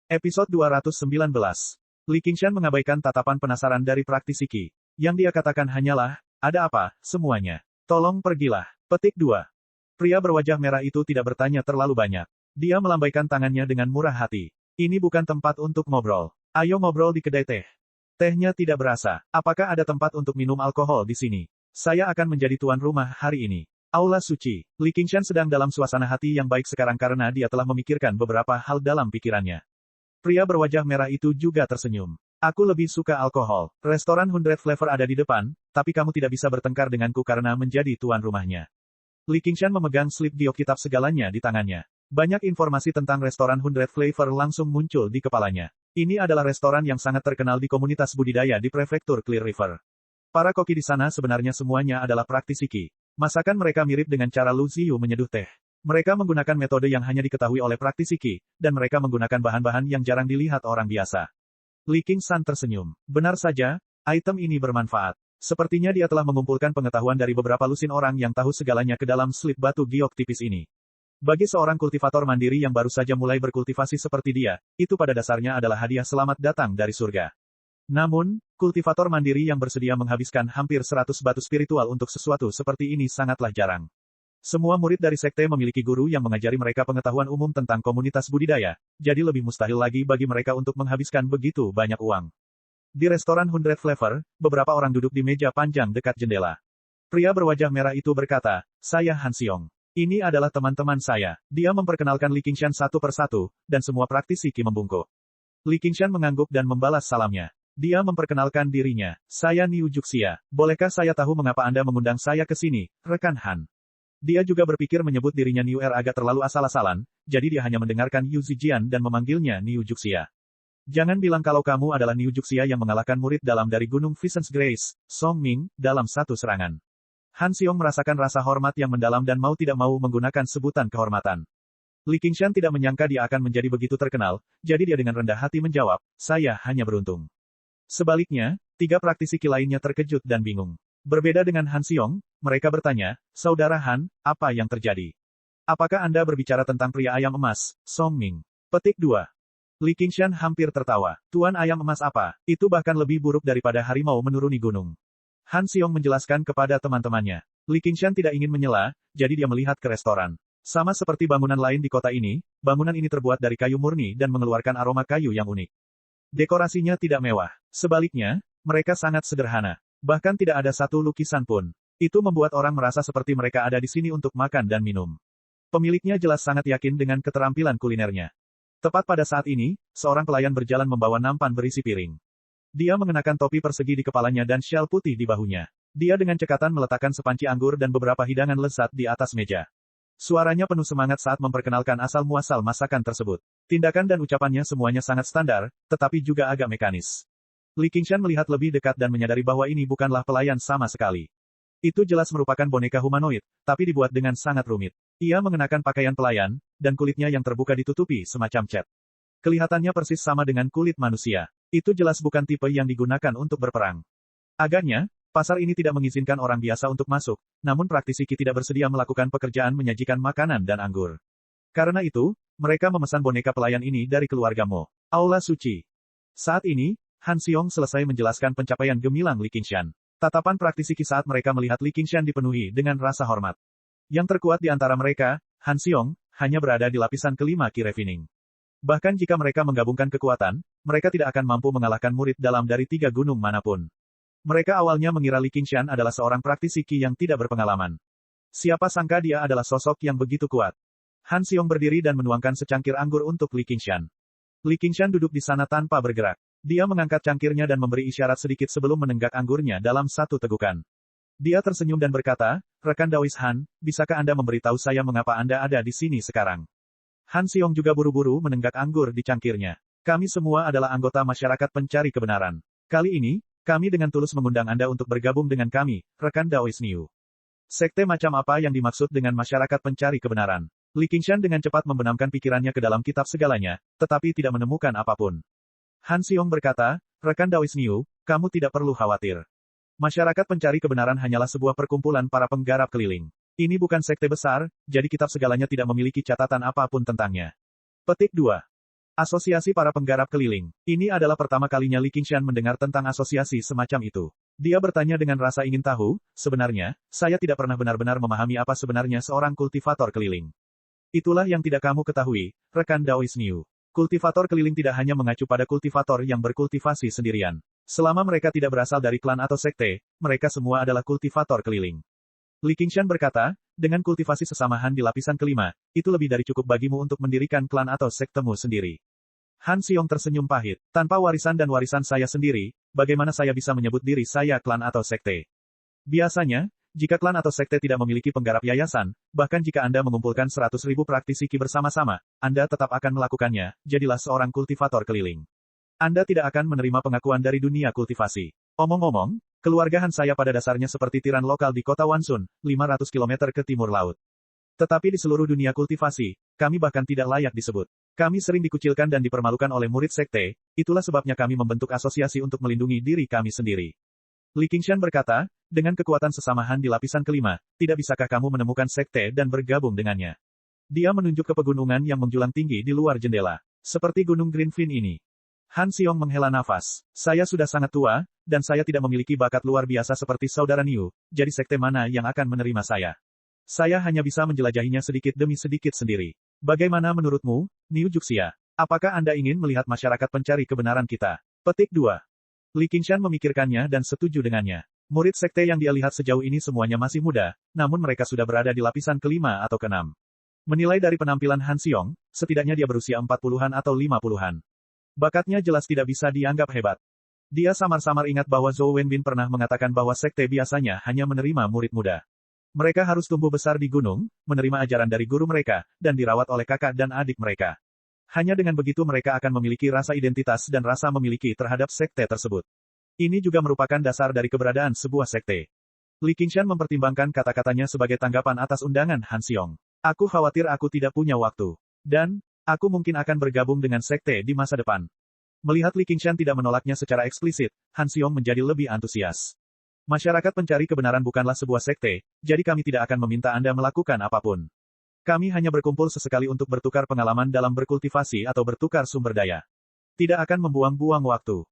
[SPEAKER 1] Episode 219. Li Qingshan mengabaikan tatapan penasaran dari praktisi Qi. Yang dia katakan hanyalah, ada apa, semuanya. Tolong pergilah. Petik 2. Pria berwajah merah itu tidak bertanya terlalu banyak. Dia melambaikan tangannya dengan murah hati. Ini bukan tempat untuk ngobrol. Ayo ngobrol di kedai teh. Tehnya tidak berasa. Apakah ada tempat untuk minum alkohol di sini? Saya akan menjadi tuan rumah hari ini. Aula suci. Li Qingshan sedang dalam suasana hati yang baik sekarang karena dia telah memikirkan beberapa hal dalam pikirannya. Pria berwajah merah itu juga tersenyum. Aku lebih suka alkohol. Restoran 100 Flavor ada di depan, tapi kamu tidak bisa bertengkar denganku karena menjadi tuan rumahnya. Li Qingshan memegang slip giok kitab segalanya di tangannya. Banyak informasi tentang restoran 100 Flavor langsung muncul di kepalanya. Ini adalah restoran yang sangat terkenal di komunitas budidaya di prefektur Clear River. Para koki di sana sebenarnya semuanya adalah praktisi Qi. Masakan mereka mirip dengan cara Lu Ziyu menyeduh teh. Mereka menggunakan metode yang hanya diketahui oleh praktisi Qi, dan mereka menggunakan bahan-bahan yang jarang dilihat orang biasa. Li Qingshan tersenyum. Benar saja, item ini bermanfaat. Sepertinya dia telah mengumpulkan pengetahuan dari beberapa lusin orang yang tahu segalanya ke dalam slip batu giok tipis ini. Bagi seorang kultivator mandiri yang baru saja mulai berkultivasi seperti dia, itu pada dasarnya adalah hadiah selamat datang dari surga. Namun, kultivator mandiri yang bersedia menghabiskan hampir 100 batu spiritual untuk sesuatu seperti ini sangatlah jarang. Semua murid dari sekte memiliki guru yang mengajari mereka pengetahuan umum tentang komunitas budidaya, jadi lebih mustahil lagi bagi mereka untuk menghabiskan begitu banyak uang. Di restoran 100 Flavor, beberapa orang duduk di meja panjang dekat jendela. Pria berwajah merah itu berkata, "Saya Han Xiong. Ini adalah teman-teman saya." Dia memperkenalkan Li Qingshan satu persatu, dan semua praktisi Qi membungkuk. Li Qingshan mengangguk dan membalas salamnya. Dia memperkenalkan dirinya. "Saya Niu Juxia. Bolehkah saya tahu mengapa Anda mengundang saya ke sini, rekan Han?" Dia juga berpikir menyebut dirinya Niu agak terlalu asal-asalan, jadi dia hanya mendengarkan Yu Zijian dan memanggilnya Niu Juxia. "Jangan bilang kalau kamu adalah Niu Juxia yang mengalahkan murid dalam dari Gunung Vincent's Grace, Song Ming, dalam satu serangan." Han Xiong merasakan rasa hormat yang mendalam dan mau tidak mau menggunakan sebutan kehormatan. Li Qingshan tidak menyangka dia akan menjadi begitu terkenal, jadi dia dengan rendah hati menjawab, "Saya hanya beruntung." Sebaliknya, 3 praktisi Qi lainnya terkejut dan bingung. Berbeda dengan Han Xiong, mereka bertanya, "Saudara Han, apa yang terjadi? Apakah Anda berbicara tentang pria ayam emas, Song Ming?" Petik 2. Li Qingshan hampir tertawa. Tuan ayam emas apa? Itu bahkan lebih buruk daripada harimau menuruni gunung. Han Xiong menjelaskan kepada teman-temannya. Li Qingshan tidak ingin menyela, jadi dia melihat ke restoran. Sama seperti bangunan lain di kota ini, bangunan ini terbuat dari kayu murni dan mengeluarkan aroma kayu yang unik. Dekorasinya tidak mewah. Sebaliknya, mereka sangat sederhana. Bahkan tidak ada satu lukisan pun. Itu membuat orang merasa seperti mereka ada di sini untuk makan dan minum. Pemiliknya jelas sangat yakin dengan keterampilan kulinernya. Tepat pada saat ini, seorang pelayan berjalan membawa nampan berisi piring. Dia mengenakan topi persegi di kepalanya dan syal putih di bahunya. Dia dengan cekatan meletakkan sepanci anggur dan beberapa hidangan lezat di atas meja. Suaranya penuh semangat saat memperkenalkan asal-muasal masakan tersebut. Tindakan dan ucapannya semuanya sangat standar, tetapi juga agak mekanis. Li Qingshan melihat lebih dekat dan menyadari bahwa ini bukanlah pelayan sama sekali. Itu jelas merupakan boneka humanoid, tapi dibuat dengan sangat rumit. Ia mengenakan pakaian pelayan, dan kulitnya yang terbuka ditutupi semacam cat. Kelihatannya persis sama dengan kulit manusia. Itu jelas bukan tipe yang digunakan untuk berperang. Agaknya, pasar ini tidak mengizinkan orang biasa untuk masuk, namun praktisi Qi tidak bersedia melakukan pekerjaan menyajikan makanan dan anggur. Karena itu, mereka memesan boneka pelayan ini dari keluarga Mo. Aula Suci. Saat ini, Han Xiong selesai menjelaskan pencapaian gemilang Li Qingshan. Tatapan praktisi Qi saat mereka melihat Li Qingshan dipenuhi dengan rasa hormat. Yang terkuat di antara mereka, Han Xiong, hanya berada di lapisan kelima Qi Refining. Bahkan jika mereka menggabungkan kekuatan, mereka tidak akan mampu mengalahkan murid dalam dari 3 gunung manapun. Mereka awalnya mengira Li Qingshan adalah seorang praktisi Qi yang tidak berpengalaman. Siapa sangka dia adalah sosok yang begitu kuat. Han Xiong berdiri dan menuangkan secangkir anggur untuk Li Qingshan. Li Qingshan duduk di sana tanpa bergerak. Dia mengangkat cangkirnya dan memberi isyarat sedikit sebelum menenggak anggurnya dalam satu tegukan. Dia tersenyum dan berkata, "Rekan Daois Han, bisakah Anda memberitahu saya mengapa Anda ada di sini sekarang?" Han Xiong juga buru-buru menenggak anggur di cangkirnya. "Kami semua adalah anggota masyarakat pencari kebenaran. Kali ini, kami dengan tulus mengundang Anda untuk bergabung dengan kami, rekan Daois Niu." Sekte macam apa yang dimaksud dengan masyarakat pencari kebenaran? Li Qingshan dengan cepat membenamkan pikirannya ke dalam kitab segalanya, tetapi tidak menemukan apapun. Han Xiong berkata, "Rekan Daois Niu, kamu tidak perlu khawatir. Masyarakat pencari kebenaran hanyalah sebuah perkumpulan para penggarap keliling. Ini bukan sekte besar, jadi kitab segalanya tidak memiliki catatan apapun tentangnya." Petik 2. Asosiasi para penggarap keliling. Ini adalah pertama kalinya Li Qingshan mendengar tentang asosiasi semacam itu. Dia bertanya dengan rasa ingin tahu, sebenarnya, saya tidak pernah benar-benar memahami apa sebenarnya seorang kultivator keliling. Itulah yang tidak kamu ketahui, rekan Daois Niu. Kultivator keliling tidak hanya mengacu pada kultivator yang berkultivasi sendirian. Selama mereka tidak berasal dari klan atau sekte, mereka semua adalah kultivator keliling. Li Qingshan berkata, dengan kultivasi sesama Han di lapisan kelima, itu lebih dari cukup bagimu untuk mendirikan klan atau sektemu sendiri. Han Xiong tersenyum pahit. Tanpa warisan dan warisan saya sendiri, bagaimana saya bisa menyebut diri saya klan atau sekte? Biasanya, jika klan atau sekte tidak memiliki penggarap yayasan, bahkan jika Anda mengumpulkan 100.000 praktisi Qi bersama-sama, Anda tetap akan melakukannya, jadilah seorang kultivator keliling. Anda tidak akan menerima pengakuan dari dunia kultivasi. Omong-omong, keluarga Han saya pada dasarnya seperti tiran lokal di kota Wansun, 500 km ke timur laut. Tetapi di seluruh dunia kultivasi, kami bahkan tidak layak disebut. Kami sering dikucilkan dan dipermalukan oleh murid sekte, itulah sebabnya kami membentuk asosiasi untuk melindungi diri kami sendiri. Li Qingshan berkata, dengan kekuatan sesama Han di lapisan kelima, tidak bisakah kamu menemukan sekte dan bergabung dengannya? Dia menunjuk ke pegunungan yang menjulang tinggi di luar jendela. Seperti gunung Greenfin ini. Han Xiong menghela nafas. Saya sudah sangat tua, dan saya tidak memiliki bakat luar biasa seperti saudara Niu, jadi sekte mana yang akan menerima saya? Saya hanya bisa menjelajahinya sedikit demi sedikit sendiri. Bagaimana menurutmu, Niu Juxia? Apakah Anda ingin melihat masyarakat pencari kebenaran kita? Petik 2. Li Qingshan memikirkannya dan setuju dengannya. Murid sekte yang dia lihat sejauh ini semuanya masih muda, namun mereka sudah berada di lapisan kelima atau keenam. Menilai dari penampilan Han Xiong, setidaknya dia berusia 40-an atau 50-an. Bakatnya jelas tidak bisa dianggap hebat. Dia samar-samar ingat bahwa Zhou Wenbin pernah mengatakan bahwa sekte biasanya hanya menerima murid muda. Mereka harus tumbuh besar di gunung, menerima ajaran dari guru mereka, dan dirawat oleh kakak dan adik mereka. Hanya dengan begitu mereka akan memiliki rasa identitas dan rasa memiliki terhadap sekte tersebut. Ini juga merupakan dasar dari keberadaan sebuah sekte. Li Qingshan mempertimbangkan kata-katanya sebagai tanggapan atas undangan Han Xiong. Aku khawatir aku tidak punya waktu. Dan, aku mungkin akan bergabung dengan sekte di masa depan. Melihat Li Qingshan tidak menolaknya secara eksplisit, Han Xiong menjadi lebih antusias. Masyarakat pencari kebenaran bukanlah sebuah sekte, jadi kami tidak akan meminta Anda melakukan apapun. Kami hanya berkumpul sesekali untuk bertukar pengalaman dalam berkultivasi atau bertukar sumber daya. Tidak akan membuang-buang waktu.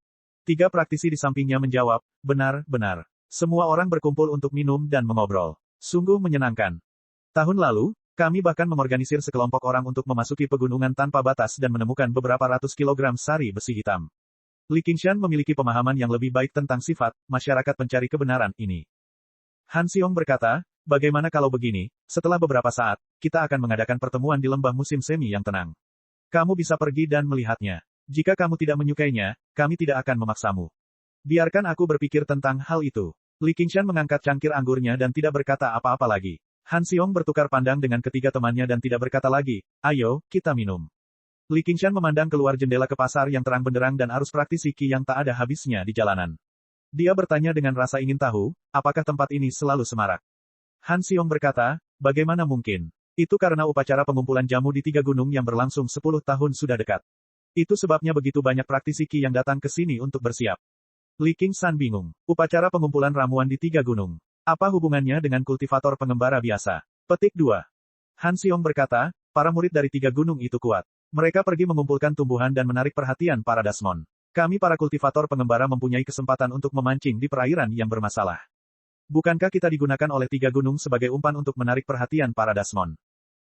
[SPEAKER 1] 3 praktisi di sampingnya menjawab, benar-benar. Semua orang berkumpul untuk minum dan mengobrol. Sungguh menyenangkan. Tahun lalu, kami bahkan mengorganisir sekelompok orang untuk memasuki pegunungan tanpa batas dan menemukan beberapa ratus kilogram sari besi hitam. Li Qingshan memiliki pemahaman yang lebih baik tentang sifat masyarakat pencari kebenaran ini. Han Xiong berkata, bagaimana kalau begini, setelah beberapa saat, kita akan mengadakan pertemuan di lembah musim semi yang tenang. Kamu bisa pergi dan melihatnya. Jika kamu tidak menyukainya, kami tidak akan memaksamu. Biarkan aku berpikir tentang hal itu. Li Qingshan mengangkat cangkir anggurnya dan tidak berkata apa-apa lagi. Han Xiong bertukar pandang dengan ketiga temannya dan tidak berkata lagi, ayo, kita minum. Li Qingshan memandang keluar jendela ke pasar yang terang benderang dan arus praktisi Qi yang tak ada habisnya di jalanan. Dia bertanya dengan rasa ingin tahu, apakah tempat ini selalu semarak? Han Xiong berkata, bagaimana mungkin? Itu karena upacara pengumpulan jamu di 3 gunung yang berlangsung 10 tahun sudah dekat. Itu sebabnya begitu banyak praktisi Qi yang datang ke sini untuk bersiap. Li Qingshan bingung. Upacara pengumpulan ramuan di 3 gunung. Apa hubungannya dengan kultivator pengembara biasa? Petik 2. Han Xiong berkata, para murid dari 3 gunung itu kuat. Mereka pergi mengumpulkan tumbuhan dan menarik perhatian para Dasmon. Kami para kultivator pengembara mempunyai kesempatan untuk memancing di perairan yang bermasalah. Bukankah kita digunakan oleh 3 gunung sebagai umpan untuk menarik perhatian para Dasmon?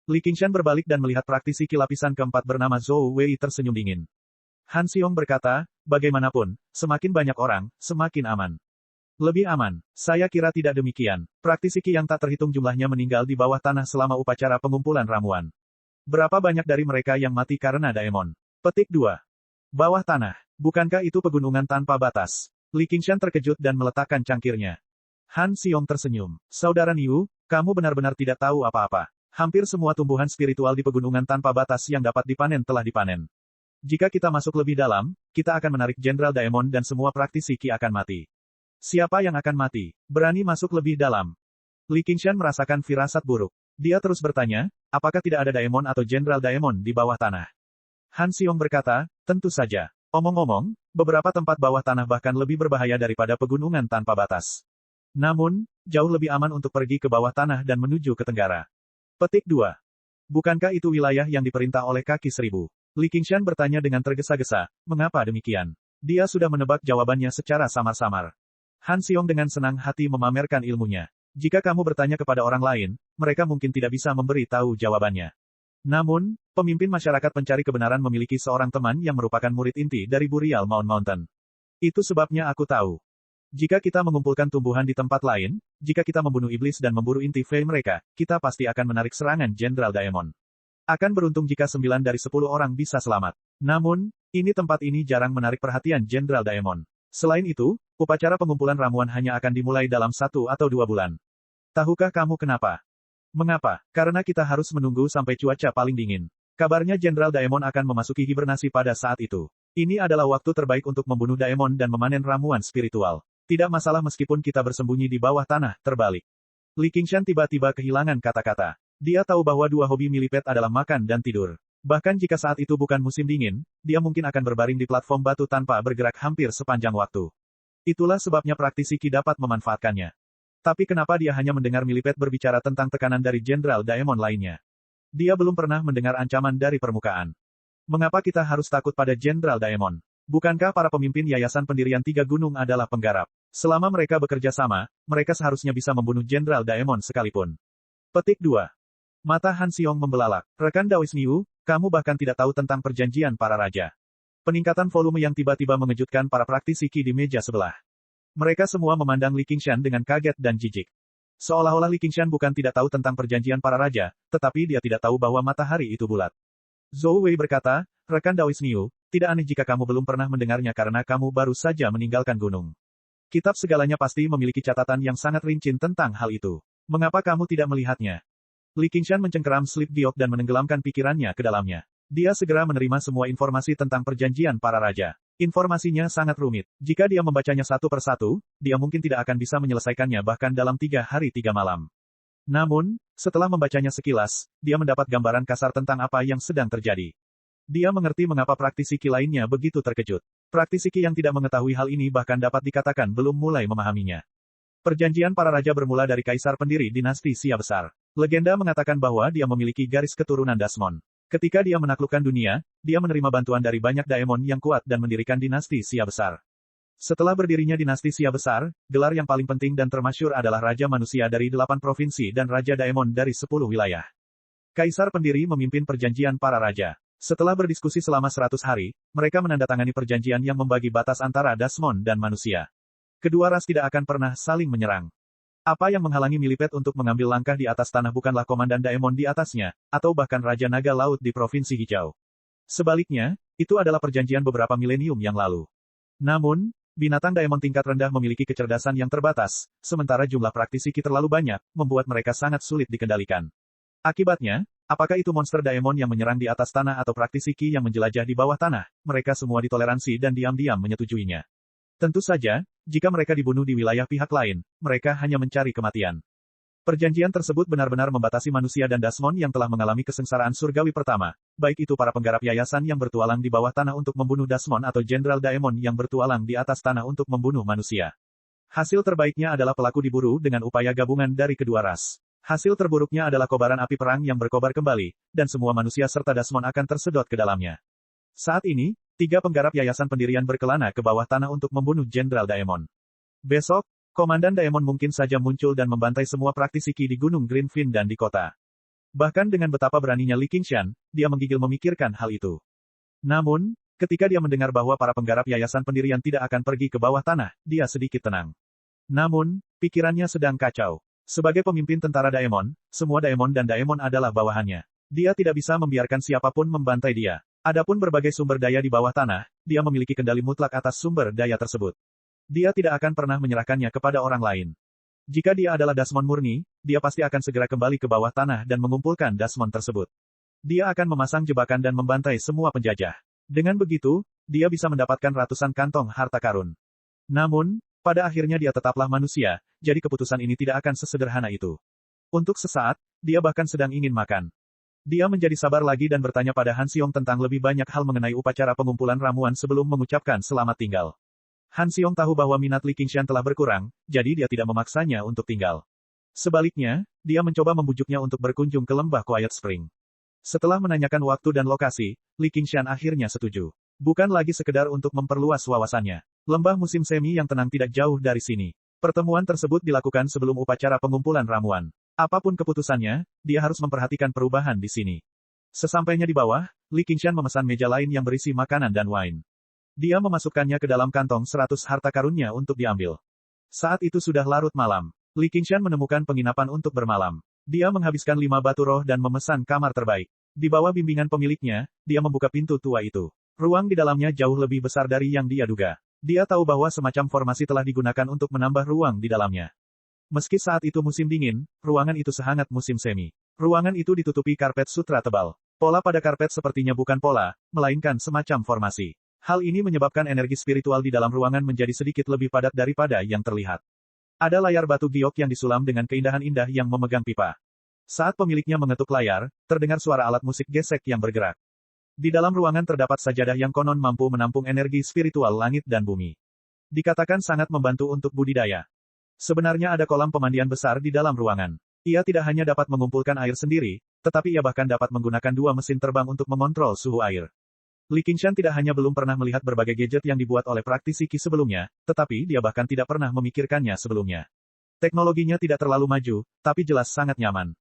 [SPEAKER 1] Li Qingshan berbalik dan melihat praktisi Qi lapisan keempat bernama Zhou Wei tersenyum dingin. Han Xiong berkata, bagaimanapun, semakin banyak orang, semakin aman. Lebih aman. Saya kira tidak demikian. Praktisi Qi yang tak terhitung jumlahnya meninggal di bawah tanah selama upacara pengumpulan ramuan. Berapa banyak dari mereka yang mati karena daemon? Petik 2. Bawah tanah. Bukankah itu pegunungan tanpa batas? Li Qingshan terkejut dan meletakkan cangkirnya. Han Xiong tersenyum. Saudara Niu, kamu benar-benar tidak tahu apa-apa. Hampir semua tumbuhan spiritual di pegunungan tanpa batas yang dapat dipanen telah dipanen. Jika kita masuk lebih dalam, kita akan menarik Jenderal Daemon dan semua praktisi Qi akan mati. Siapa yang akan mati? Berani masuk lebih dalam? Li Qingshan merasakan firasat buruk. Dia terus bertanya, apakah tidak ada Daemon atau Jenderal Daemon di bawah tanah? Han Xiong berkata, tentu saja. Omong-omong, beberapa tempat bawah tanah bahkan lebih berbahaya daripada pegunungan tanpa batas. Namun, jauh lebih aman untuk pergi ke bawah tanah dan menuju ke tenggara. Petik 2. Bukankah itu wilayah yang diperintah oleh kaki 1000? Li Qingshan bertanya dengan tergesa-gesa, mengapa demikian? Dia sudah menebak jawabannya secara samar-samar. Han Xiong dengan senang hati memamerkan ilmunya. Jika kamu bertanya kepada orang lain, mereka mungkin tidak bisa memberi tahu jawabannya. Namun, pemimpin masyarakat pencari kebenaran memiliki seorang teman yang merupakan murid inti dari Burial Mountain. Itu sebabnya aku tahu. Jika kita mengumpulkan tumbuhan di tempat lain, jika kita membunuh iblis dan memburu inti Fey mereka, kita pasti akan menarik serangan Jenderal Daemon. Akan beruntung jika 9 dari 10 orang bisa selamat. Namun, tempat ini jarang menarik perhatian Jenderal Daemon. Selain itu, upacara pengumpulan ramuan hanya akan dimulai dalam 1 atau 2 bulan. Tahukah kamu kenapa? Mengapa? Karena kita harus menunggu sampai cuaca paling dingin. Kabarnya Jenderal Daemon akan memasuki hibernasi pada saat itu. Ini adalah waktu terbaik untuk membunuh Daemon dan memanen ramuan spiritual. Tidak masalah meskipun kita bersembunyi di bawah tanah, terbalik. Li Qingshan tiba-tiba kehilangan kata-kata. Dia tahu bahwa dua hobi Milipet adalah makan dan tidur. Bahkan jika saat itu bukan musim dingin, dia mungkin akan berbaring di platform batu tanpa bergerak hampir sepanjang waktu. Itulah sebabnya praktisi Qi dapat memanfaatkannya. Tapi kenapa dia hanya mendengar Milipet berbicara tentang tekanan dari Jenderal Daemon lainnya? Dia belum pernah mendengar ancaman dari permukaan. Mengapa kita harus takut pada Jenderal Daemon? Bukankah para pemimpin Yayasan Pendirian Tiga Gunung adalah penggarap? Selama mereka bekerja sama, mereka seharusnya bisa membunuh Jenderal Daemon sekalipun. Petik 2. Mata Han Xiong membelalak. Rekan Dawes Niu, kamu bahkan tidak tahu tentang perjanjian para raja. Peningkatan volume yang tiba-tiba mengejutkan para praktisi Qi di meja sebelah. Mereka semua memandang Li Qingshan dengan kaget dan jijik. Seolah-olah Li Qingshan bukan tidak tahu tentang perjanjian para raja, tetapi dia tidak tahu bahwa matahari itu bulat. Zhou Wei berkata, rekan Dawes Niu, tidak aneh jika kamu belum pernah mendengarnya karena kamu baru saja meninggalkan gunung. Kitab segalanya pasti memiliki catatan yang sangat rinci tentang hal itu. Mengapa kamu tidak melihatnya? Li Qingshan mencengkeram slip giok dan menenggelamkan pikirannya ke dalamnya. Dia segera menerima semua informasi tentang perjanjian para raja. Informasinya sangat rumit. Jika dia membacanya satu persatu, dia mungkin tidak akan bisa menyelesaikannya bahkan dalam 3 hari 3 malam. Namun, setelah membacanya sekilas, dia mendapat gambaran kasar tentang apa yang sedang terjadi. Dia mengerti mengapa praktisi Qi lainnya begitu terkejut. Praktisi Qi yang tidak mengetahui hal ini bahkan dapat dikatakan belum mulai memahaminya. Perjanjian para raja bermula dari kaisar pendiri dinasti Xia Besar. Legenda mengatakan bahwa dia memiliki garis keturunan Dasmon. Ketika dia menaklukkan dunia, dia menerima bantuan dari banyak daemon yang kuat dan mendirikan dinasti Xia Besar. Setelah berdirinya dinasti Xia Besar, gelar yang paling penting dan termasyhur adalah Raja Manusia dari 8 provinsi dan Raja Daemon dari 10 wilayah. Kaisar pendiri memimpin perjanjian para raja. Setelah berdiskusi selama 100 hari, mereka menandatangani perjanjian yang membagi batas antara Dasmon dan manusia. Kedua ras tidak akan pernah saling menyerang. Apa yang menghalangi Milipet untuk mengambil langkah di atas tanah bukanlah komandan Daemon di atasnya, atau bahkan Raja Naga Laut di Provinsi Hijau. Sebaliknya, itu adalah perjanjian beberapa milenium yang lalu. Namun, binatang Daemon tingkat rendah memiliki kecerdasan yang terbatas, sementara jumlah praktisi Qi terlalu banyak, membuat mereka sangat sulit dikendalikan. Akibatnya, apakah itu monster Daemon yang menyerang di atas tanah atau praktisi Qi yang menjelajah di bawah tanah, mereka semua ditoleransi dan diam-diam menyetujuinya. Tentu saja, jika mereka dibunuh di wilayah pihak lain, mereka hanya mencari kematian. Perjanjian tersebut benar-benar membatasi manusia dan Dasmon yang telah mengalami kesengsaraan surgawi pertama, baik itu para penggarap yayasan yang bertualang di bawah tanah untuk membunuh Dasmon atau Jenderal Daemon yang bertualang di atas tanah untuk membunuh manusia. Hasil terbaiknya adalah pelaku diburu dengan upaya gabungan dari kedua ras. Hasil terburuknya adalah kobaran api perang yang berkobar kembali, dan semua manusia serta Dasmon akan tersedot ke dalamnya. Saat ini, 3 penggarap yayasan pendirian berkelana ke bawah tanah untuk membunuh Jenderal Daemon. Besok, Komandan Daemon mungkin saja muncul dan membantai semua praktisi Qi di Gunung Greenfin dan di kota. Bahkan dengan betapa beraninya Li Qingshan, dia menggigil memikirkan hal itu. Namun, ketika dia mendengar bahwa para penggarap yayasan pendirian tidak akan pergi ke bawah tanah, dia sedikit tenang. Namun, pikirannya sedang kacau. Sebagai pemimpin tentara Daemon, semua Daemon dan Daemon adalah bawahannya. Dia tidak bisa membiarkan siapapun membantai dia. Adapun berbagai sumber daya di bawah tanah, dia memiliki kendali mutlak atas sumber daya tersebut. Dia tidak akan pernah menyerahkannya kepada orang lain. Jika dia adalah Dasmon murni, dia pasti akan segera kembali ke bawah tanah dan mengumpulkan Dasmon tersebut. Dia akan memasang jebakan dan membantai semua penjajah. Dengan begitu, dia bisa mendapatkan ratusan kantong harta karun. Namun, pada akhirnya dia tetaplah manusia, jadi keputusan ini tidak akan sesederhana itu. Untuk sesaat, dia bahkan sedang ingin makan. Dia menjadi sabar lagi dan bertanya pada Han Xiong tentang lebih banyak hal mengenai upacara pengumpulan ramuan sebelum mengucapkan selamat tinggal. Han Xiong tahu bahwa minat Li Qingshan telah berkurang, jadi dia tidak memaksanya untuk tinggal. Sebaliknya, dia mencoba membujuknya untuk berkunjung ke lembah Quiet Spring. Setelah menanyakan waktu dan lokasi, Li Qingshan akhirnya setuju. Bukan lagi sekedar untuk memperluas wawasannya. Lembah musim semi yang tenang tidak jauh dari sini. Pertemuan tersebut dilakukan sebelum upacara pengumpulan ramuan. Apapun keputusannya, dia harus memperhatikan perubahan di sini. Sesampainya di bawah, Li Qingshan memesan meja lain yang berisi makanan dan wine. Dia memasukkannya ke dalam kantong 100 harta karunnya untuk diambil. Saat itu sudah larut malam. Li Qingshan menemukan penginapan untuk bermalam. Dia menghabiskan 5 batu roh dan memesan kamar terbaik. Di bawah bimbingan pemiliknya, dia membuka pintu tua itu. Ruang di dalamnya jauh lebih besar dari yang dia duga. Dia tahu bahwa semacam formasi telah digunakan untuk menambah ruang di dalamnya. Meski saat itu musim dingin, ruangan itu sehangat musim semi. Ruangan itu ditutupi karpet sutra tebal. Pola pada karpet sepertinya bukan pola, melainkan semacam formasi. Hal ini menyebabkan energi spiritual di dalam ruangan menjadi sedikit lebih padat daripada yang terlihat. Ada layar batu giok yang disulam dengan keindahan indah yang memegang pipa. Saat pemiliknya mengetuk layar, terdengar suara alat musik gesek yang bergerak. Di dalam ruangan terdapat sajadah yang konon mampu menampung energi spiritual langit dan bumi. Dikatakan sangat membantu untuk budidaya. Sebenarnya ada kolam pemandian besar di dalam ruangan. Ia tidak hanya dapat mengumpulkan air sendiri, tetapi ia bahkan dapat menggunakan 2 mesin terbang untuk mengontrol suhu air. Li Qingshan tidak hanya belum pernah melihat berbagai gadget yang dibuat oleh praktisi Qi sebelumnya, tetapi dia bahkan tidak pernah memikirkannya sebelumnya. Teknologinya tidak terlalu maju, tapi jelas sangat nyaman.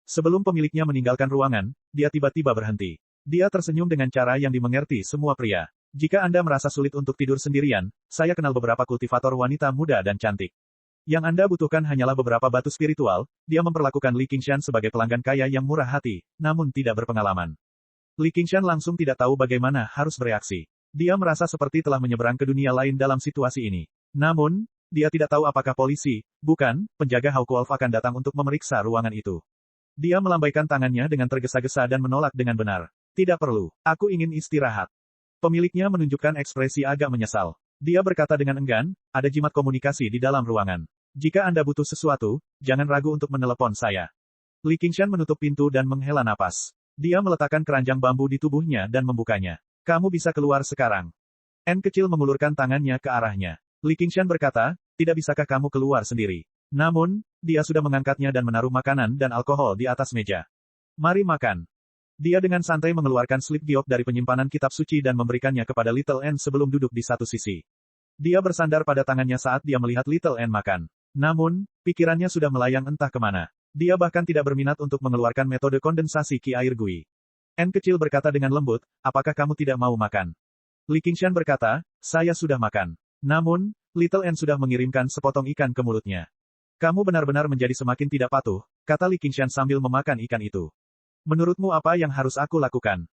[SPEAKER 1] Sebelum pemiliknya meninggalkan ruangan, dia tiba-tiba berhenti. Dia tersenyum dengan cara yang dimengerti semua pria. Jika Anda merasa sulit untuk tidur sendirian, saya kenal beberapa kultivator wanita muda dan cantik. Yang Anda butuhkan hanyalah beberapa batu spiritual. Dia memperlakukan Li Qingshan sebagai pelanggan kaya yang murah hati, namun tidak berpengalaman. Li Qingshan langsung tidak tahu bagaimana harus bereaksi. Dia merasa seperti telah menyeberang ke dunia lain dalam situasi ini. Namun, dia tidak tahu apakah polisi, bukan, penjaga Hawkwolf akan datang untuk memeriksa ruangan itu. Dia melambaikan tangannya dengan tergesa-gesa dan menolak dengan benar. Tidak perlu, aku ingin istirahat. Pemiliknya menunjukkan ekspresi agak menyesal. Dia berkata dengan enggan, ada jimat komunikasi di dalam ruangan. Jika Anda butuh sesuatu, jangan ragu untuk menelepon saya. Li Qingshan menutup pintu dan menghela napas. Dia meletakkan keranjang bambu di tubuhnya dan membukanya. Kamu bisa keluar sekarang. N kecil mengulurkan tangannya ke arahnya. Li Qingshan berkata, tidak bisakah kamu keluar sendiri? Namun, dia sudah mengangkatnya dan menaruh makanan dan alkohol di atas meja. Mari makan. Dia dengan santai mengeluarkan slip giok dari penyimpanan kitab suci dan memberikannya kepada Little N sebelum duduk di satu sisi. Dia bersandar pada tangannya saat dia melihat Little N makan. Namun, pikirannya sudah melayang entah kemana. Dia bahkan tidak berminat untuk mengeluarkan metode kondensasi Qi air gui. N kecil berkata dengan lembut, apakah kamu tidak mau makan? Li Qingshan berkata, saya sudah makan. Namun, Little N sudah mengirimkan sepotong ikan ke mulutnya. Kamu benar-benar menjadi semakin tidak patuh, kata Li Qingshan sambil memakan ikan itu. Menurutmu apa yang harus aku lakukan?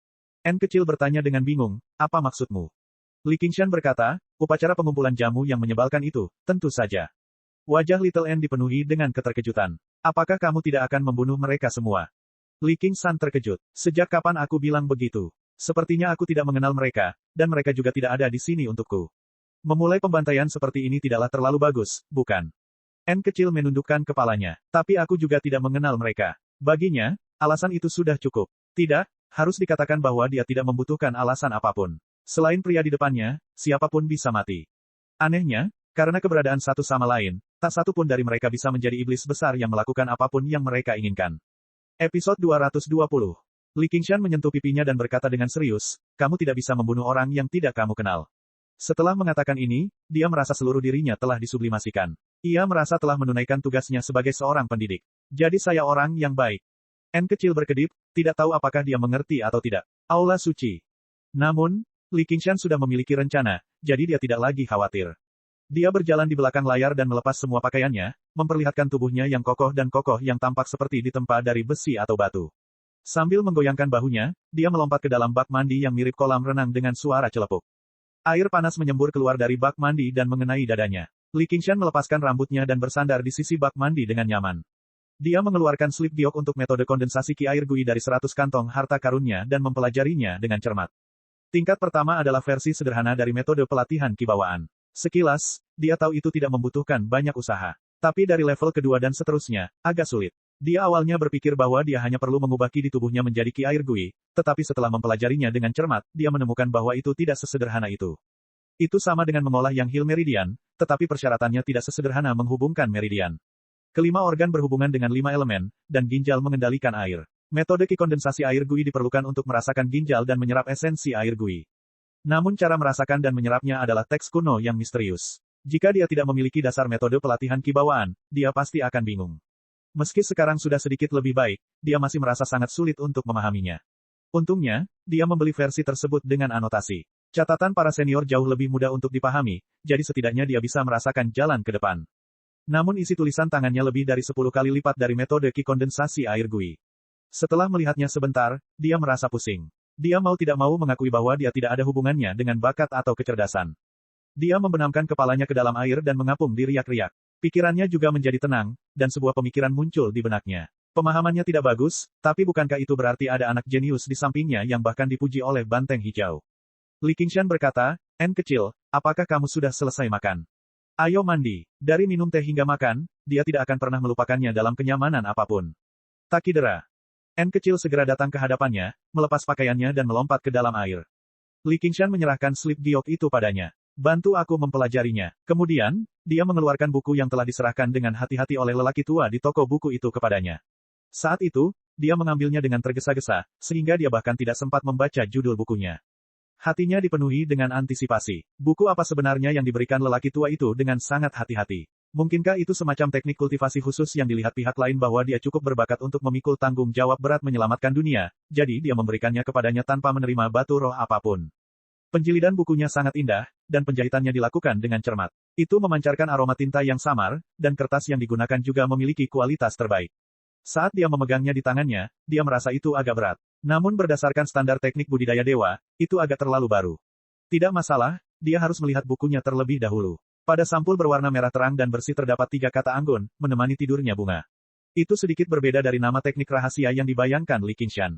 [SPEAKER 1] N kecil bertanya dengan bingung, apa maksudmu? Li Qingshan berkata, upacara pengumpulan jamu yang menyebalkan itu, tentu saja. Wajah Little N dipenuhi dengan keterkejutan. Apakah kamu tidak akan membunuh mereka semua? Li Qingshan terkejut. Sejak kapan aku bilang begitu? Sepertinya aku tidak mengenal mereka, dan mereka juga tidak ada di sini untukku. Memulai pembantaian seperti ini tidaklah terlalu bagus, bukan? N kecil menundukkan kepalanya. Tapi aku juga tidak mengenal mereka. Baginya, alasan itu sudah cukup. Tidak, harus dikatakan bahwa dia tidak membutuhkan alasan apapun. Selain pria di depannya, siapapun bisa mati. Anehnya, karena keberadaan satu sama lain, tak satu pun dari mereka bisa menjadi iblis besar yang melakukan apapun yang mereka inginkan. Episode 220. Li Qingshan menyentuh pipinya dan berkata dengan serius, kamu tidak bisa membunuh orang yang tidak kamu kenal. Setelah mengatakan ini, dia merasa seluruh dirinya telah disublimasikan. Ia merasa telah menunaikan tugasnya sebagai seorang pendidik. Jadi saya orang yang baik. N kecil berkedip, tidak tahu apakah dia mengerti atau tidak. Aula suci. Namun, Li Qingshan sudah memiliki rencana, jadi dia tidak lagi khawatir. Dia berjalan di belakang layar dan melepas semua pakaiannya, memperlihatkan tubuhnya yang kokoh dan kokoh yang tampak seperti ditempa dari besi atau batu. Sambil menggoyangkan bahunya, dia melompat ke dalam bak mandi yang mirip kolam renang dengan suara celepuk. Air panas menyembur keluar dari bak mandi dan mengenai dadanya. Li Qingshan melepaskan rambutnya dan bersandar di sisi bak mandi dengan nyaman. Dia mengeluarkan slip giok untuk metode kondensasi Qi air gui dari 100 kantong harta karunnya dan mempelajarinya dengan cermat. Tingkat pertama adalah versi sederhana dari metode pelatihan Qi bawaan. Sekilas, dia tahu itu tidak membutuhkan banyak usaha. Tapi dari level kedua dan seterusnya, agak sulit. Dia awalnya berpikir bahwa dia hanya perlu mengubah Qi di tubuhnya menjadi Qi air gui, tetapi setelah mempelajarinya dengan cermat, dia menemukan bahwa itu tidak sesederhana itu. Itu sama dengan mengolah yang Hill Meridian, tetapi persyaratannya tidak sesederhana menghubungkan meridian. Kelima organ berhubungan dengan 5 elemen, dan ginjal mengendalikan air. Metode Qi kondensasi air gui diperlukan untuk merasakan ginjal dan menyerap esensi air gui. Namun cara merasakan dan menyerapnya adalah teks kuno yang misterius. Jika dia tidak memiliki dasar metode pelatihan kibawaan, dia pasti akan bingung. Meski sekarang sudah sedikit lebih baik, dia masih merasa sangat sulit untuk memahaminya. Untungnya, dia membeli versi tersebut dengan anotasi. Catatan para senior jauh lebih mudah untuk dipahami, jadi setidaknya dia bisa merasakan jalan ke depan. Namun isi tulisan tangannya lebih dari 10 kali lipat dari metode ki kondensasi air Gui. Setelah melihatnya sebentar, dia merasa pusing. Dia mau tidak mau mengakui bahwa dia tidak ada hubungannya dengan bakat atau kecerdasan. Dia membenamkan kepalanya ke dalam air dan mengapung diriak-riak. Pikirannya juga menjadi tenang, dan sebuah pemikiran muncul di benaknya. Pemahamannya tidak bagus, tapi bukankah itu berarti ada anak jenius di sampingnya yang bahkan dipuji oleh Banteng Hijau? Li Qingshan berkata, "En kecil, apakah kamu sudah selesai makan? Ayo mandi." Dari minum teh hingga makan, dia tidak akan pernah melupakannya dalam kenyamanan apapun. Takidera. En kecil segera datang ke hadapannya, melepas pakaiannya dan melompat ke dalam air. Li Qingshan menyerahkan slip giok itu padanya. "Bantu aku mempelajarinya." Kemudian, dia mengeluarkan buku yang telah diserahkan dengan hati-hati oleh lelaki tua di toko buku itu kepadanya. Saat itu, dia mengambilnya dengan tergesa-gesa, sehingga dia bahkan tidak sempat membaca judul bukunya. Hatinya dipenuhi dengan antisipasi. Buku apa sebenarnya yang diberikan lelaki tua itu dengan sangat hati-hati? Mungkinkah itu semacam teknik kultivasi khusus yang dilihat pihak lain bahwa dia cukup berbakat untuk memikul tanggung jawab berat menyelamatkan dunia, jadi dia memberikannya kepadanya tanpa menerima batu roh apapun? Penjilidan bukunya sangat indah, dan penjahitannya dilakukan dengan cermat. Itu memancarkan aroma tinta yang samar, dan kertas yang digunakan juga memiliki kualitas terbaik. Saat dia memegangnya di tangannya, dia merasa itu agak berat. Namun berdasarkan standar teknik budidaya dewa, itu agak terlalu baru. Tidak masalah, dia harus melihat bukunya terlebih dahulu. Pada sampul berwarna merah terang dan bersih terdapat 3 kata anggun, menemani tidurnya bunga. Itu sedikit berbeda dari nama teknik rahasia yang dibayangkan Li Qingshan.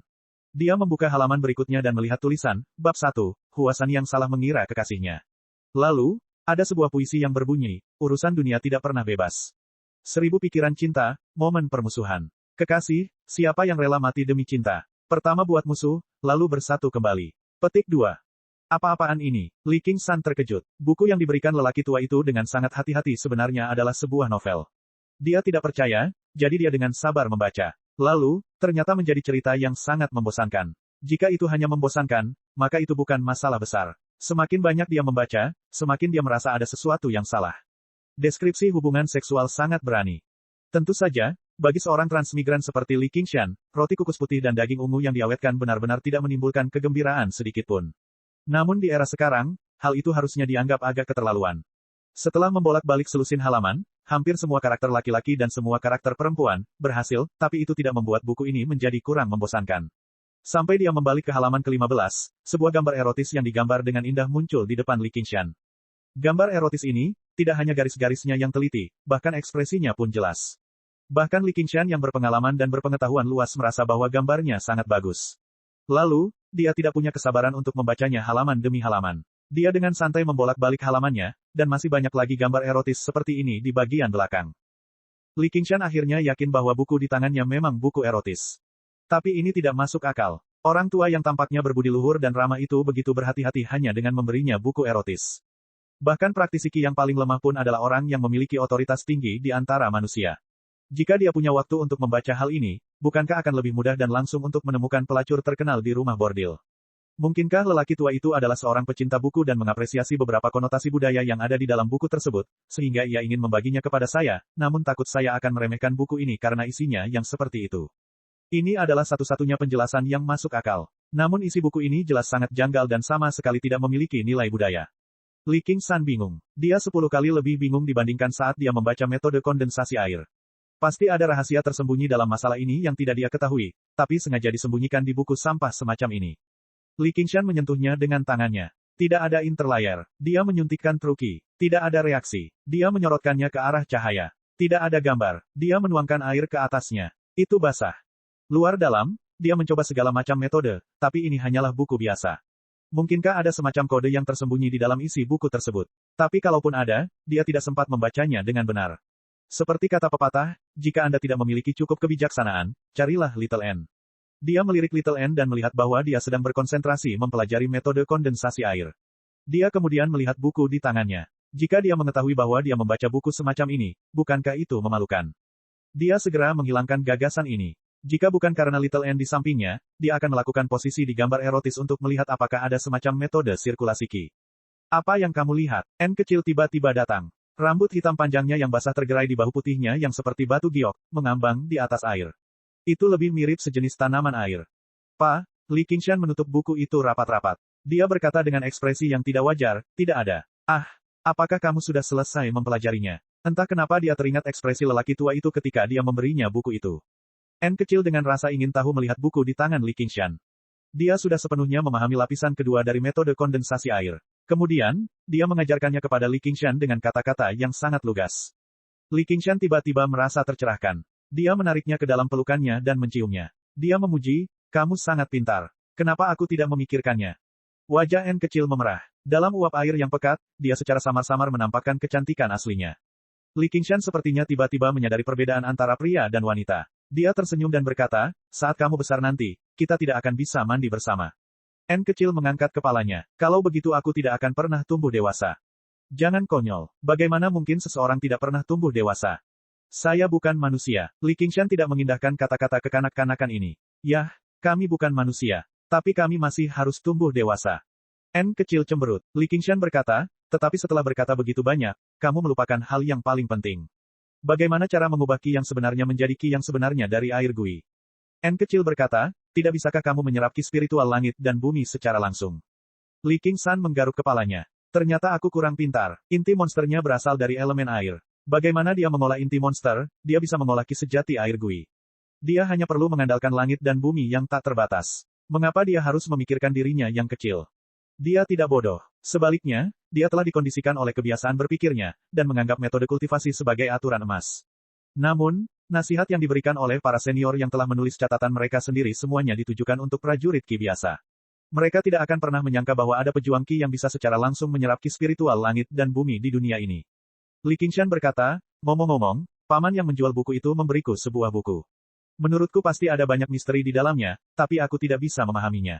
[SPEAKER 1] Dia membuka halaman berikutnya dan melihat tulisan, Bab 1, Huasan yang salah mengira kekasihnya. Lalu, ada sebuah puisi yang berbunyi, urusan dunia tidak pernah bebas. 1000 pikiran cinta, momen permusuhan. Kekasih, siapa yang rela mati demi cinta? Pertama buat musuh, lalu bersatu kembali. Petik 2. Apa-apaan ini? Li Qingshan terkejut. Buku yang diberikan lelaki tua itu dengan sangat hati-hati sebenarnya adalah sebuah novel. Dia tidak percaya, jadi dia dengan sabar membaca. Lalu, ternyata menjadi cerita yang sangat membosankan. Jika itu hanya membosankan, maka itu bukan masalah besar. Semakin banyak dia membaca, semakin dia merasa ada sesuatu yang salah. Deskripsi hubungan seksual sangat berani. Tentu saja, bagi seorang transmigran seperti Li Qingshan, roti kukus putih dan daging ungu yang diawetkan benar-benar tidak menimbulkan kegembiraan sedikitpun. Namun di era sekarang, hal itu harusnya dianggap agak keterlaluan. Setelah membolak-balik selusin halaman, hampir semua karakter laki-laki dan semua karakter perempuan berhasil, tapi itu tidak membuat buku ini menjadi kurang membosankan. Sampai dia membalik ke halaman ke-15, sebuah gambar erotis yang digambar dengan indah muncul di depan Li Qingshan. Gambar erotis ini, tidak hanya garis-garisnya yang teliti, bahkan ekspresinya pun jelas. Bahkan Li Qingshan yang berpengalaman dan berpengetahuan luas merasa bahwa gambarnya sangat bagus. Lalu, dia tidak punya kesabaran untuk membacanya halaman demi halaman. Dia dengan santai membolak-balik halamannya, dan masih banyak lagi gambar erotis seperti ini di bagian belakang. Li Qingshan akhirnya yakin bahwa buku di tangannya memang buku erotis. Tapi ini tidak masuk akal. Orang tua yang tampaknya berbudi luhur dan ramah itu begitu berhati-hati hanya dengan memberinya buku erotis. Bahkan praktisi ki yang paling lemah pun adalah orang yang memiliki otoritas tinggi di antara manusia. Jika dia punya waktu untuk membaca hal ini, bukankah akan lebih mudah dan langsung untuk menemukan pelacur terkenal di rumah bordil? Mungkinkah lelaki tua itu adalah seorang pecinta buku dan mengapresiasi beberapa konotasi budaya yang ada di dalam buku tersebut, sehingga ia ingin membaginya kepada saya, namun takut saya akan meremehkan buku ini karena isinya yang seperti itu. Ini adalah satu-satunya penjelasan yang masuk akal. Namun isi buku ini jelas sangat janggal dan sama sekali tidak memiliki nilai budaya. Li Qingshan bingung. Dia 10 kali lebih bingung dibandingkan saat dia membaca metode kondensasi air. Pasti ada rahasia tersembunyi dalam masalah ini yang tidak dia ketahui, tapi sengaja disembunyikan di buku sampah semacam ini. Li Qingshan menyentuhnya dengan tangannya. Tidak ada interlayer. Dia menyuntikkan truki. Tidak ada reaksi. Dia menyorotkannya ke arah cahaya. Tidak ada gambar. Dia menuangkan air ke atasnya. Itu basah. Luar dalam, dia mencoba segala macam metode, tapi ini hanyalah buku biasa. Mungkinkah ada semacam kode yang tersembunyi di dalam isi buku tersebut? Tapi kalaupun ada, dia tidak sempat membacanya dengan benar. Seperti kata pepatah, jika Anda tidak memiliki cukup kebijaksanaan, carilah Little N. Dia melirik Little N dan melihat bahwa dia sedang berkonsentrasi mempelajari metode kondensasi air. Dia kemudian melihat buku di tangannya. Jika dia mengetahui bahwa dia membaca buku semacam ini, bukankah itu memalukan? Dia segera menghilangkan gagasan ini. Jika bukan karena Little N di sampingnya, dia akan melakukan posisi di gambar erotis untuk melihat apakah ada semacam metode sirkulasi Qi. Apa yang kamu lihat? N kecil tiba-tiba datang. Rambut hitam panjangnya yang basah tergerai di bahu putihnya yang seperti batu giok, mengambang di atas air. Itu lebih mirip sejenis tanaman air. Pa, Li Qingshan menutup buku itu rapat-rapat. Dia berkata dengan ekspresi yang tidak wajar, tidak ada. Ah, apakah kamu sudah selesai mempelajarinya? Entah kenapa dia teringat ekspresi lelaki tua itu ketika dia memberinya buku itu. N kecil dengan rasa ingin tahu melihat buku di tangan Li Qingshan. Dia sudah sepenuhnya memahami lapisan kedua dari metode kondensasi air. Kemudian, dia mengajarkannya kepada Li Qingshan dengan kata-kata yang sangat lugas. Li Qingshan tiba-tiba merasa tercerahkan. Dia menariknya ke dalam pelukannya dan menciumnya. Dia memuji, kamu sangat pintar. Kenapa aku tidak memikirkannya? Wajah N kecil memerah. Dalam uap air yang pekat, dia secara samar-samar menampakkan kecantikan aslinya. Li Qingshan sepertinya tiba-tiba menyadari perbedaan antara pria dan wanita. Dia tersenyum dan berkata, saat kamu besar nanti, kita tidak akan bisa mandi bersama. N kecil mengangkat kepalanya. Kalau begitu aku tidak akan pernah tumbuh dewasa. Jangan konyol. Bagaimana mungkin seseorang tidak pernah tumbuh dewasa? Saya bukan manusia. Li Qingshan tidak mengindahkan kata-kata kekanak-kanakan ini. Yah, kami bukan manusia. Tapi kami masih harus tumbuh dewasa. N kecil cemberut. Li Qingshan berkata, tetapi setelah berkata begitu banyak, kamu melupakan hal yang paling penting. Bagaimana cara mengubah Qi yang sebenarnya menjadi Qi yang sebenarnya dari air gui? N kecil berkata, tidak bisakah kamu menyerap Qi spiritual langit dan bumi secara langsung? Li Qingshan menggaruk kepalanya. Ternyata aku kurang pintar. Inti monsternya berasal dari elemen air. Bagaimana dia mengolah inti monster, dia bisa mengolah Qi sejati air gui. Dia hanya perlu mengandalkan langit dan bumi yang tak terbatas. Mengapa dia harus memikirkan dirinya yang kecil? Dia tidak bodoh. Sebaliknya, dia telah dikondisikan oleh kebiasaan berpikirnya, dan menganggap metode kultivasi sebagai aturan emas. Namun, nasihat yang diberikan oleh para senior yang telah menulis catatan mereka sendiri semuanya ditujukan untuk prajurit Qi biasa. Mereka tidak akan pernah menyangka bahwa ada pejuang Qi yang bisa secara langsung menyerap Qi spiritual langit dan bumi di dunia ini. Li Qingshan berkata, ngomong-ngomong, paman yang menjual buku itu memberiku sebuah buku. Menurutku pasti ada banyak misteri di dalamnya, tapi aku tidak bisa memahaminya.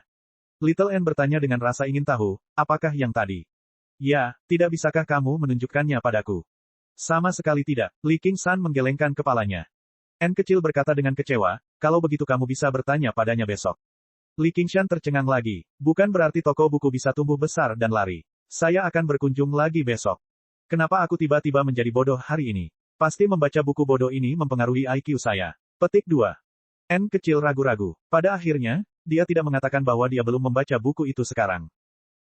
[SPEAKER 1] Little N bertanya dengan rasa ingin tahu, apakah yang tadi? Ya, tidak bisakah kamu menunjukkannya padaku? Sama sekali tidak. Li Qingshan menggelengkan kepalanya. N kecil berkata dengan kecewa, kalau begitu kamu bisa bertanya padanya besok. Li Qingshan tercengang lagi. Bukan berarti toko buku bisa tumbuh besar dan lari. Saya akan berkunjung lagi besok. Kenapa aku tiba-tiba menjadi bodoh hari ini? Pasti membaca buku bodoh ini mempengaruhi IQ saya. Petik 2. N kecil ragu-ragu. Pada akhirnya, dia tidak mengatakan bahwa dia belum membaca buku itu sekarang.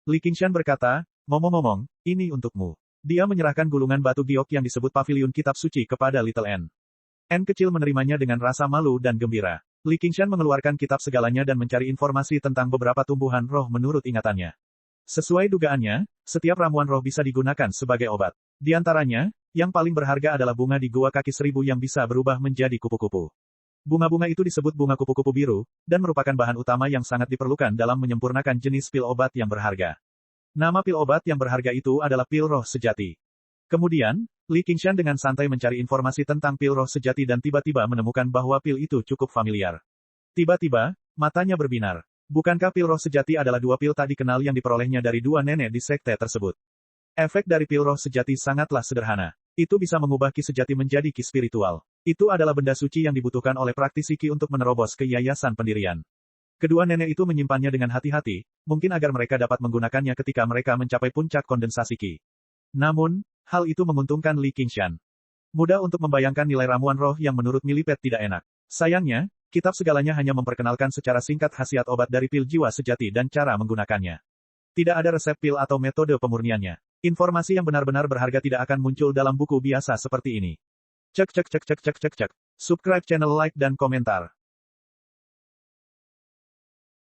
[SPEAKER 1] Li Qingshan berkata, ngomong-ngomong, ini untukmu. Dia menyerahkan gulungan batu giok yang disebut paviliun kitab suci kepada Little N. N kecil menerimanya dengan rasa malu dan gembira. Li Qingshan mengeluarkan kitab segalanya dan mencari informasi tentang beberapa tumbuhan roh menurut ingatannya. Sesuai dugaannya, setiap ramuan roh bisa digunakan sebagai obat. Di antaranya, yang paling berharga adalah bunga di Gua Kaki Seribu yang bisa berubah menjadi kupu-kupu. Bunga-bunga itu disebut bunga kupu-kupu biru, dan merupakan bahan utama yang sangat diperlukan dalam menyempurnakan jenis pil obat yang berharga. Nama pil obat yang berharga itu adalah pil roh sejati. Kemudian, Li Qingshan dengan santai mencari informasi tentang pil roh sejati dan tiba-tiba menemukan bahwa pil itu cukup familiar. Tiba-tiba, matanya berbinar. Bukankah pil roh sejati adalah dua pil tak dikenal yang diperolehnya dari dua nenek di sekte tersebut? Efek dari pil roh sejati sangatlah sederhana. Itu bisa mengubah Qi sejati menjadi Qi spiritual. Itu adalah benda suci yang dibutuhkan oleh praktisi Qi untuk menerobos ke yayasan pendirian. Kedua nenek itu menyimpannya dengan hati-hati, mungkin agar mereka dapat menggunakannya ketika mereka mencapai puncak kondensasi Qi. Namun, hal itu menguntungkan Li Qingshan. Mudah untuk membayangkan nilai ramuan roh yang menurut Millipede tidak enak. Sayangnya, kitab segalanya hanya memperkenalkan secara singkat khasiat obat dari pil jiwa sejati dan cara menggunakannya. Tidak ada resep pil atau metode pemurniannya. Informasi yang benar-benar berharga tidak akan muncul dalam buku biasa seperti ini. Cek. Subscribe channel, like dan komentar.